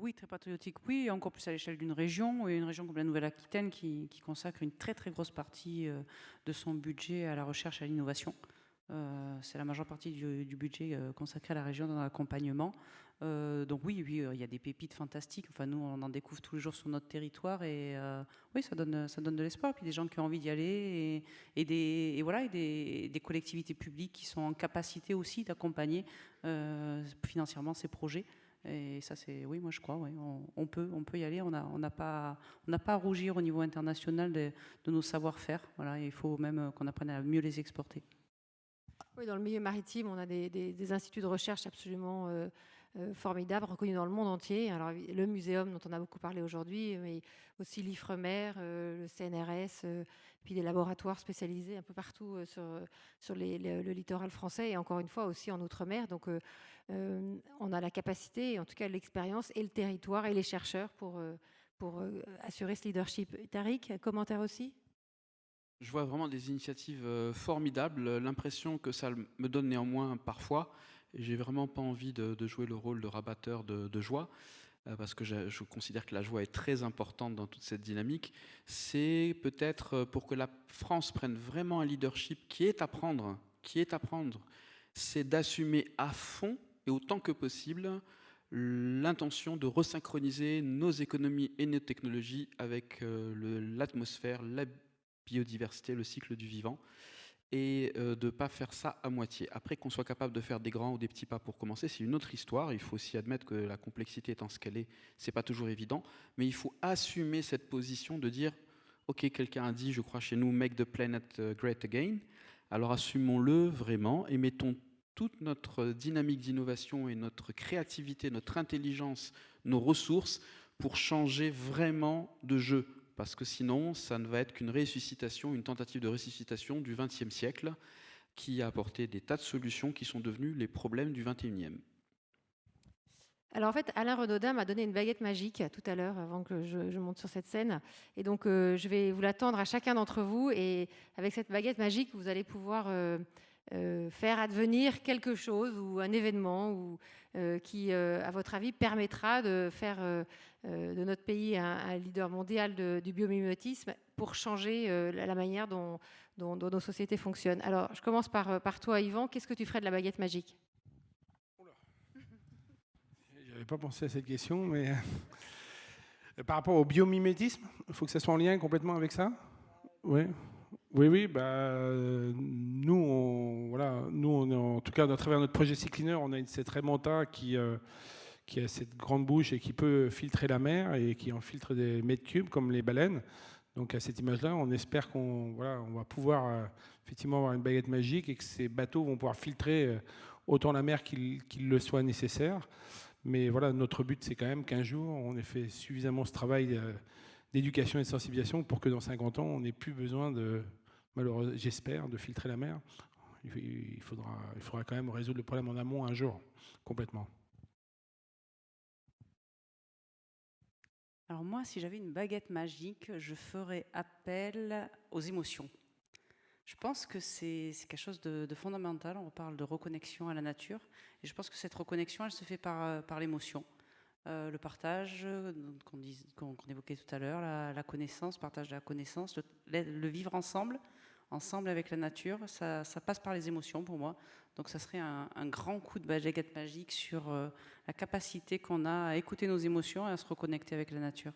Oui, très patriotique, oui, encore plus à l'échelle d'une région, et une région comme la Nouvelle-Aquitaine qui consacre une très très grosse partie de son budget à la recherche et à l'innovation. C'est la majeure partie du budget consacré à la région dans l'accompagnement. Donc oui, il y a des pépites fantastiques. Enfin, nous, on en découvre tous les jours sur notre territoire, et oui, ça donne de l'espoir. Puis des gens qui ont envie d'y aller, et des collectivités publiques qui sont en capacité aussi d'accompagner financièrement ces projets. Et ça, oui, moi je crois, oui, on peut y aller. On n'a pas à rougir au niveau international de nos savoir-faire. Voilà, il faut même qu'on apprenne à mieux les exporter. Oui, dans le milieu maritime, on a des instituts de recherche absolument formidables, reconnus dans le monde entier. Alors, le muséum dont on a beaucoup parlé aujourd'hui, mais aussi l'IFREMER, le CNRS, puis des laboratoires spécialisés un peu partout sur le littoral français, et encore une fois aussi en Outre-mer. Donc, on a la capacité, en tout cas l'expérience et le territoire et les chercheurs pour assurer ce leadership. Tariq, commentaire aussi ? Je vois vraiment des initiatives formidables. L'impression que ça me donne néanmoins parfois, et j'ai vraiment pas envie de jouer le rôle de rabatteur de joie, parce que je considère que la joie est très importante dans toute cette dynamique. C'est peut-être pour que la France prenne vraiment un leadership qui est à prendre, c'est d'assumer à fond et autant que possible l'intention de resynchroniser nos économies et nos technologies avec l'atmosphère, la biodiversité, le cycle du vivant, et de ne pas faire ça à moitié. Après, qu'on soit capable de faire des grands ou des petits pas pour commencer, c'est une autre histoire. Il faut aussi admettre que la complexité étant ce qu'elle est, c'est pas toujours évident, mais il faut assumer cette position de dire Ok, quelqu'un a dit, je crois chez nous, make the planet great again. Alors assumons-le vraiment et mettons toute notre dynamique d'innovation et notre créativité, notre intelligence, nos ressources pour changer vraiment de jeu. Parce que sinon, ça ne va être qu'une ressuscitation, une tentative de ressuscitation du XXe siècle qui a apporté des tas de solutions qui sont devenues les problèmes du XXIe. Alors en fait, Alain Renaudin m'a donné une baguette magique tout à l'heure avant que je monte sur cette scène. Et donc je vais vous l'attendre à chacun d'entre vous. Et avec cette baguette magique, vous allez pouvoir faire advenir quelque chose ou un événement qui, à votre avis, permettra de faire de notre pays un leader mondial du biomimétisme pour changer la manière dont nos sociétés fonctionnent. Alors je commence par toi, Yvan. Qu'est-ce que tu ferais de la baguette magique ? Je n'avais pas pensé à cette question, mais par rapport au biomimétisme, il faut que ça soit en lien complètement avec ça. Oui. Oui, nous, en tout cas, à travers notre projet Sea Cleaner, on a cette Raymanta qui a cette grande bouche et qui peut filtrer la mer et qui en filtre des mètres cubes comme les baleines. Donc à cette image-là, on espère on va pouvoir effectivement avoir une baguette magique et que ces bateaux vont pouvoir filtrer autant la mer qu'il le soit nécessaire. Mais voilà, notre but, c'est quand même qu'un jour, on ait fait suffisamment ce travail d'éducation et de sensibilisation pour que dans 50 ans, on n'ait plus besoin malheureusement, j'espère, de filtrer la mer. Il faudra quand même résoudre le problème en amont un jour, complètement. Alors moi, si j'avais une baguette magique, je ferais appel aux émotions. Je pense que c'est quelque chose de fondamental. On parle de reconnexion à la nature. Et je pense que cette reconnexion, elle se fait par l'émotion. Le partage qu'on évoquait tout à l'heure, la connaissance, partage de la connaissance, le vivre ensemble avec la nature, ça passe par les émotions pour moi. Donc ça serait un grand coup de baguette magique sur la capacité qu'on a à écouter nos émotions et à se reconnecter avec la nature.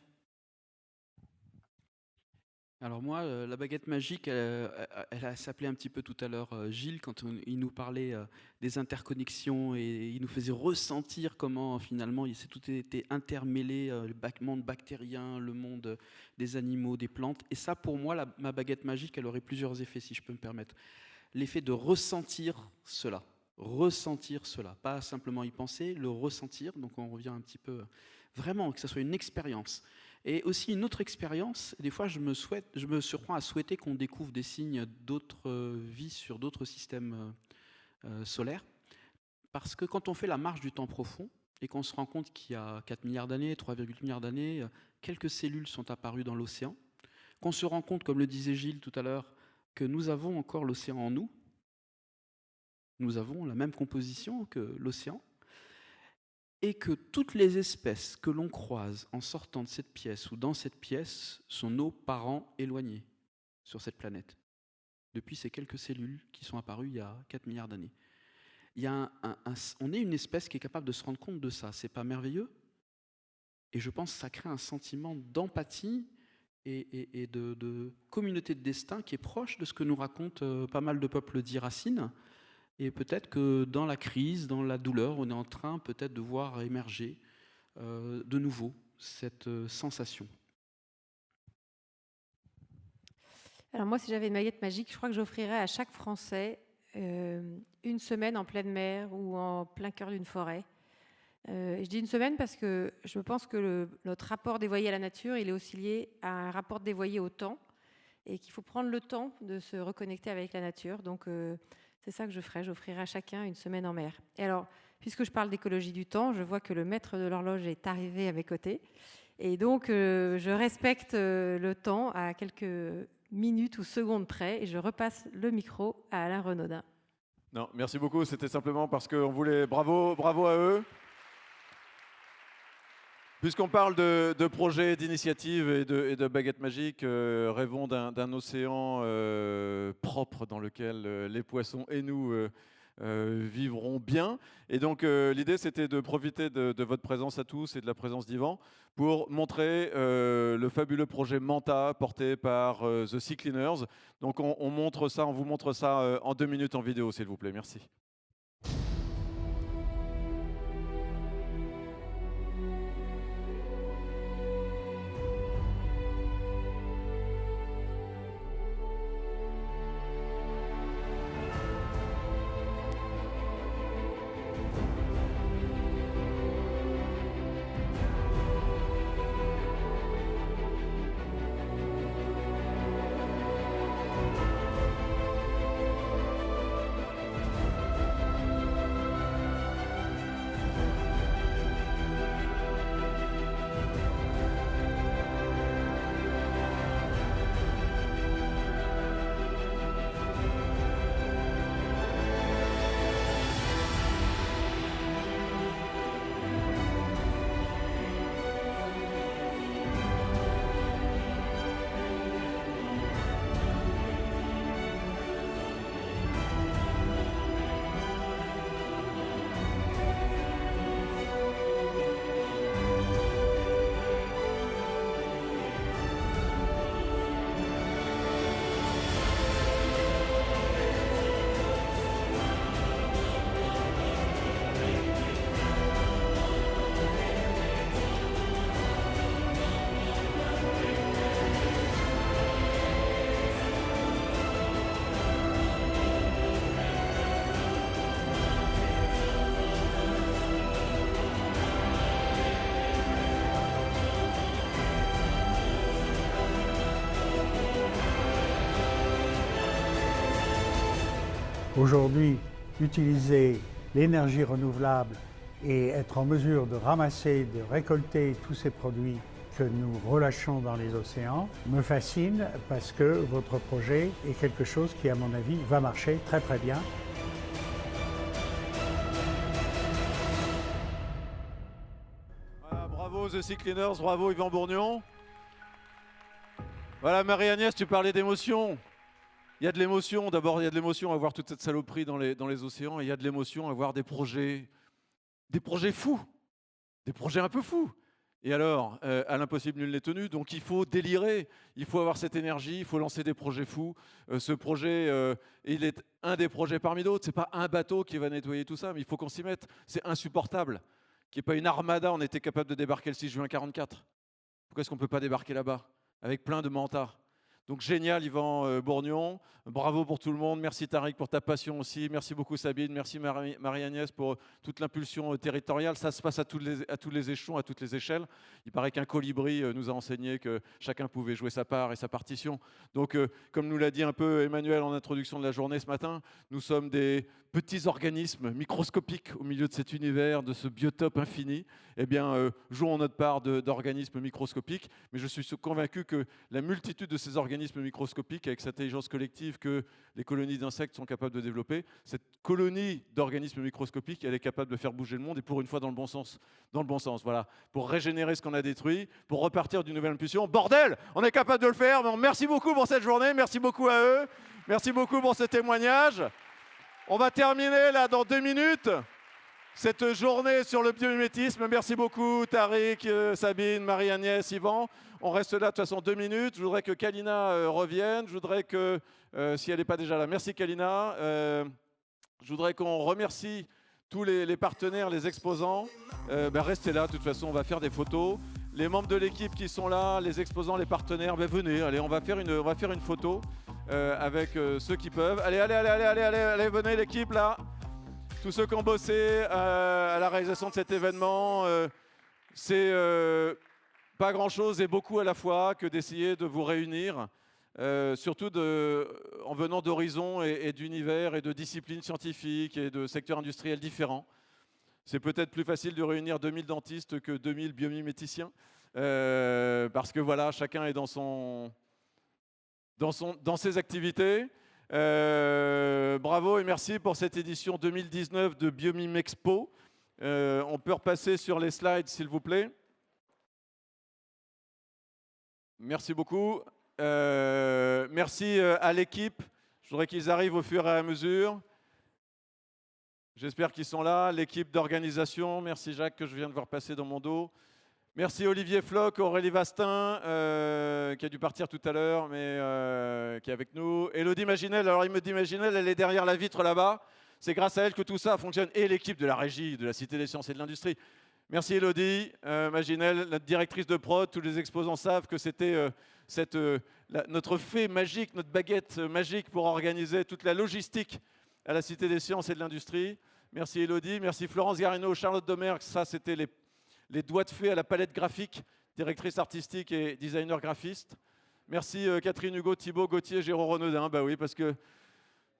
Alors moi, la baguette magique, elle s'appelait un petit peu tout à l'heure Gilles, quand il nous parlait des interconnexions et il nous faisait ressentir comment finalement tout était intermêlé, le monde bactérien, le monde des animaux, des plantes. Et ça, pour moi, ma baguette magique, elle aurait plusieurs effets, si je peux me permettre. L'effet de ressentir cela, pas simplement y penser, le ressentir. Donc on revient un petit peu, vraiment, que ça soit une expérience. Et aussi une autre expérience, des fois je me surprends à souhaiter qu'on découvre des signes d'autres vies sur d'autres systèmes solaires. Parce que quand on fait la marche du temps profond et qu'on se rend compte qu'il y a 4 milliards d'années, 3,8 milliards d'années, quelques cellules sont apparues dans l'océan, qu'on se rend compte, comme le disait Gilles tout à l'heure, que nous avons encore l'océan en nous, nous avons la même composition que l'océan, et que toutes les espèces que l'on croise en sortant de cette pièce ou dans cette pièce sont nos parents éloignés sur cette planète, depuis ces quelques cellules qui sont apparues il y a 4 milliards d'années. On est une espèce qui est capable de se rendre compte de ça, c'est pas merveilleux ? Et je pense que ça crée un sentiment d'empathie et de communauté de destin qui est proche de ce que nous racontent pas mal de peuples dits racines. Et peut-être que dans la crise, dans la douleur, on est en train peut-être de voir émerger de nouveau cette sensation. Alors moi, si j'avais une baguette magique, je crois que j'offrirais à chaque Français une semaine en pleine mer ou en plein cœur d'une forêt. Je dis une semaine parce que je pense que notre rapport dévoyé à la nature, il est aussi lié à un rapport dévoyé au temps et qu'il faut prendre le temps de se reconnecter avec la nature. Donc c'est ça que je ferai, j'offrirai à chacun une semaine en mer. Et alors, puisque je parle d'écologie du temps, je vois que le maître de l'horloge est arrivé à mes côtés. Et donc, je respecte le temps à quelques minutes ou secondes près et je repasse le micro à Alain Renaudin. Non, merci beaucoup, c'était simplement parce qu'on voulait... Bravo à eux. Puisqu'on parle de projets, d'initiatives et de baguettes magiques, rêvons d'un océan propre dans lequel les poissons et nous vivront bien. Et donc l'idée, c'était de profiter de votre présence à tous et de la présence d'Yvan pour montrer le fabuleux projet Manta porté par The Sea Cleaners. Donc on vous montre ça en 2 minutes en vidéo, s'il vous plaît. Merci. Aujourd'hui, utiliser l'énergie renouvelable et être en mesure de ramasser, de récolter tous ces produits que nous relâchons dans les océans me fascine parce que votre projet est quelque chose qui, à mon avis, va marcher très très bien. Voilà, bravo The Sea Cleaners, bravo Yvan Bourgnon. Voilà Marie-Agnès, tu parlais d'émotion. Il y a de l'émotion, d'abord il y a de l'émotion à voir toute cette saloperie dans les océans, et il y a de l'émotion à voir des projets fous, des projets un peu fous. Et alors, à l'impossible, nul n'est tenu, donc il faut délirer, il faut avoir cette énergie, il faut lancer des projets fous. Ce projet, il est un des projets parmi d'autres, c'est pas un bateau qui va nettoyer tout ça, mais il faut qu'on s'y mette. C'est insupportable qu'il n'y ait pas une armada, on était capable de débarquer le 6 juin 1944. Pourquoi est-ce qu'on ne peut pas débarquer là-bas, avec plein de mantas? Donc génial Yvan Bourgnon, bravo pour tout le monde, merci Tariq pour ta passion aussi, merci beaucoup Sabine, merci Marie-Agnès pour toute l'impulsion territoriale, ça se passe à tous les échelons, à toutes les échelles. Il paraît qu'un colibri nous a enseigné que chacun pouvait jouer sa part et sa partition. Donc comme nous l'a dit un peu Emmanuel en introduction de la journée ce matin, nous sommes des petits organismes microscopiques au milieu de cet univers, de ce biotope infini. Eh bien, jouons notre part d'organismes microscopiques, mais je suis convaincu que la multitude de ces organismes microscopiques, avec cette intelligence collective que les colonies d'insectes sont capables de développer, cette colonie d'organismes microscopiques, elle est capable de faire bouger le monde, et pour une fois dans le bon sens. Dans le bon sens, voilà. Pour régénérer ce qu'on a détruit, pour repartir d'une nouvelle impulsion. Bordel, on est capable de le faire. Donc, merci beaucoup pour cette journée, merci beaucoup à eux, merci beaucoup pour ce témoignage. On va terminer là dans 2 minutes cette journée sur le biomimétisme. Merci beaucoup Tariq, Sabine, Marie-Agnès, Yvan. On reste là de toute façon 2 minutes. Je voudrais que Kalina revienne. Je voudrais que, si elle n'est pas déjà là, merci Kalina. Je voudrais qu'on remercie tous les partenaires, les exposants. Restez là, de toute façon on va faire des photos. Les membres de l'équipe qui sont là, les exposants, les partenaires, venez, allez, on va faire une photo avec ceux qui peuvent. Allez, venez l'équipe là. Tous ceux qui ont bossé à la réalisation de cet événement, c'est pas grand-chose et beaucoup à la fois que d'essayer de vous réunir, surtout en venant d'horizons et d'univers et de disciplines scientifiques et de secteurs industriels différents. C'est peut-être plus facile de réunir 2000 dentistes que 2000 biomiméticiens, parce que voilà, chacun est dans ses activités. Bravo et merci pour cette édition 2019 de Biomime Expo. On peut repasser sur les slides, s'il vous plaît. Merci beaucoup. Merci à l'équipe. Je voudrais qu'ils arrivent au fur et à mesure. J'espère qu'ils sont là. L'équipe d'organisation. Merci Jacques, que je viens de voir passer dans mon dos. Merci Olivier Floch, Aurélie Vastin, qui a dû partir tout à l'heure, mais qui est avec nous. Élodie Maginel, alors Élodie Maginel, elle est derrière la vitre là-bas. C'est grâce à elle que tout ça fonctionne. Et l'équipe de la régie, de la Cité des Sciences et de l'Industrie. Merci Élodie Maginel, notre directrice de prod. Tous les exposants savent que c'était notre fée magique, notre baguette magique pour organiser toute la logistique à la Cité des Sciences et de l'Industrie. Merci Élodie, merci Florence Garino, Charlotte Domergue, ça c'était les doigts de fée à la palette graphique, directrice artistique et designer graphiste. Merci Catherine Hugo, Thibaut Gauthier, Jérôme Renaudin. Bah oui, parce que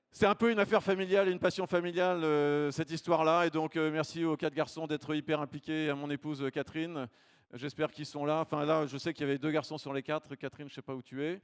c'est un peu une affaire familiale et une passion familiale, cette histoire-là. Et donc, merci aux 4 garçons d'être hyper impliqués, à mon épouse Catherine. J'espère qu'ils sont là. Enfin, là, je sais qu'il y avait 2 garçons sur les 4. Catherine, je ne sais pas où tu es.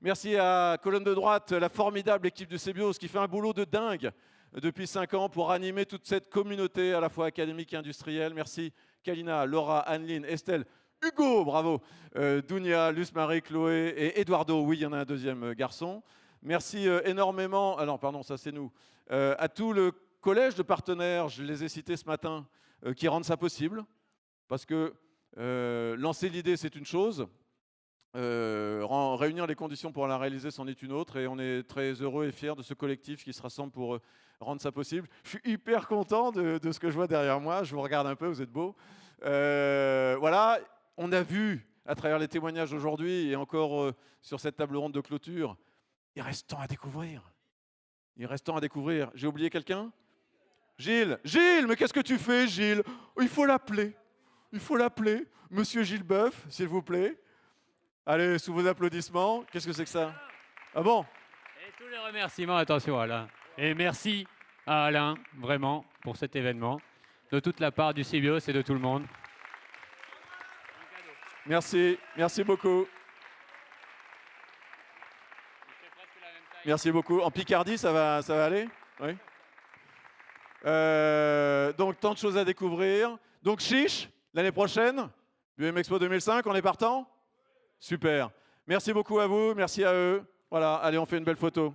Merci à colonne de droite, la formidable équipe du CBIOS qui fait un boulot de dingue depuis 5 ans pour animer toute cette communauté à la fois académique et industrielle. Merci Kalina, Laura, Anneline, Estelle, Hugo, bravo, Dounia, Luce-Marie, Chloé et Eduardo. Oui, il y en a un deuxième garçon. Merci énormément, ah non, pardon, ça c'est nous, à tout le collège de partenaires, je les ai cités ce matin, qui rendent ça possible. Parce que lancer l'idée, c'est une chose. Réunir les conditions pour la réaliser, c'en est une autre, et on est très heureux et fiers de ce collectif qui se rassemble pour rendre ça possible. Je suis hyper content de ce que je vois derrière moi, je vous regarde un peu, vous êtes beaux. Voilà, on a vu à travers les témoignages aujourd'hui et encore sur cette table ronde de clôture, il reste tant à découvrir. Il reste tant à découvrir. J'ai oublié quelqu'un ? Gilles, mais qu'est-ce que tu fais, Gilles ? Il faut l'appeler. Il faut l'appeler. Monsieur Gilles Boeuf, s'il vous plaît. Allez, sous vos applaudissements. Qu'est-ce que c'est que ça ? Ah bon ? Et tous les remerciements, attention, Alain. Et merci à Alain, vraiment, pour cet événement, de toute la part du CBIOS et de tout le monde. Merci, merci beaucoup. Merci beaucoup. En Picardie, ça va aller? Oui. Donc, tant de choses à découvrir. Donc, Chiche, l'année prochaine, BUM Expo 2005, on est partant? Super. Merci beaucoup à vous, merci à eux. Voilà, allez, on fait une belle photo.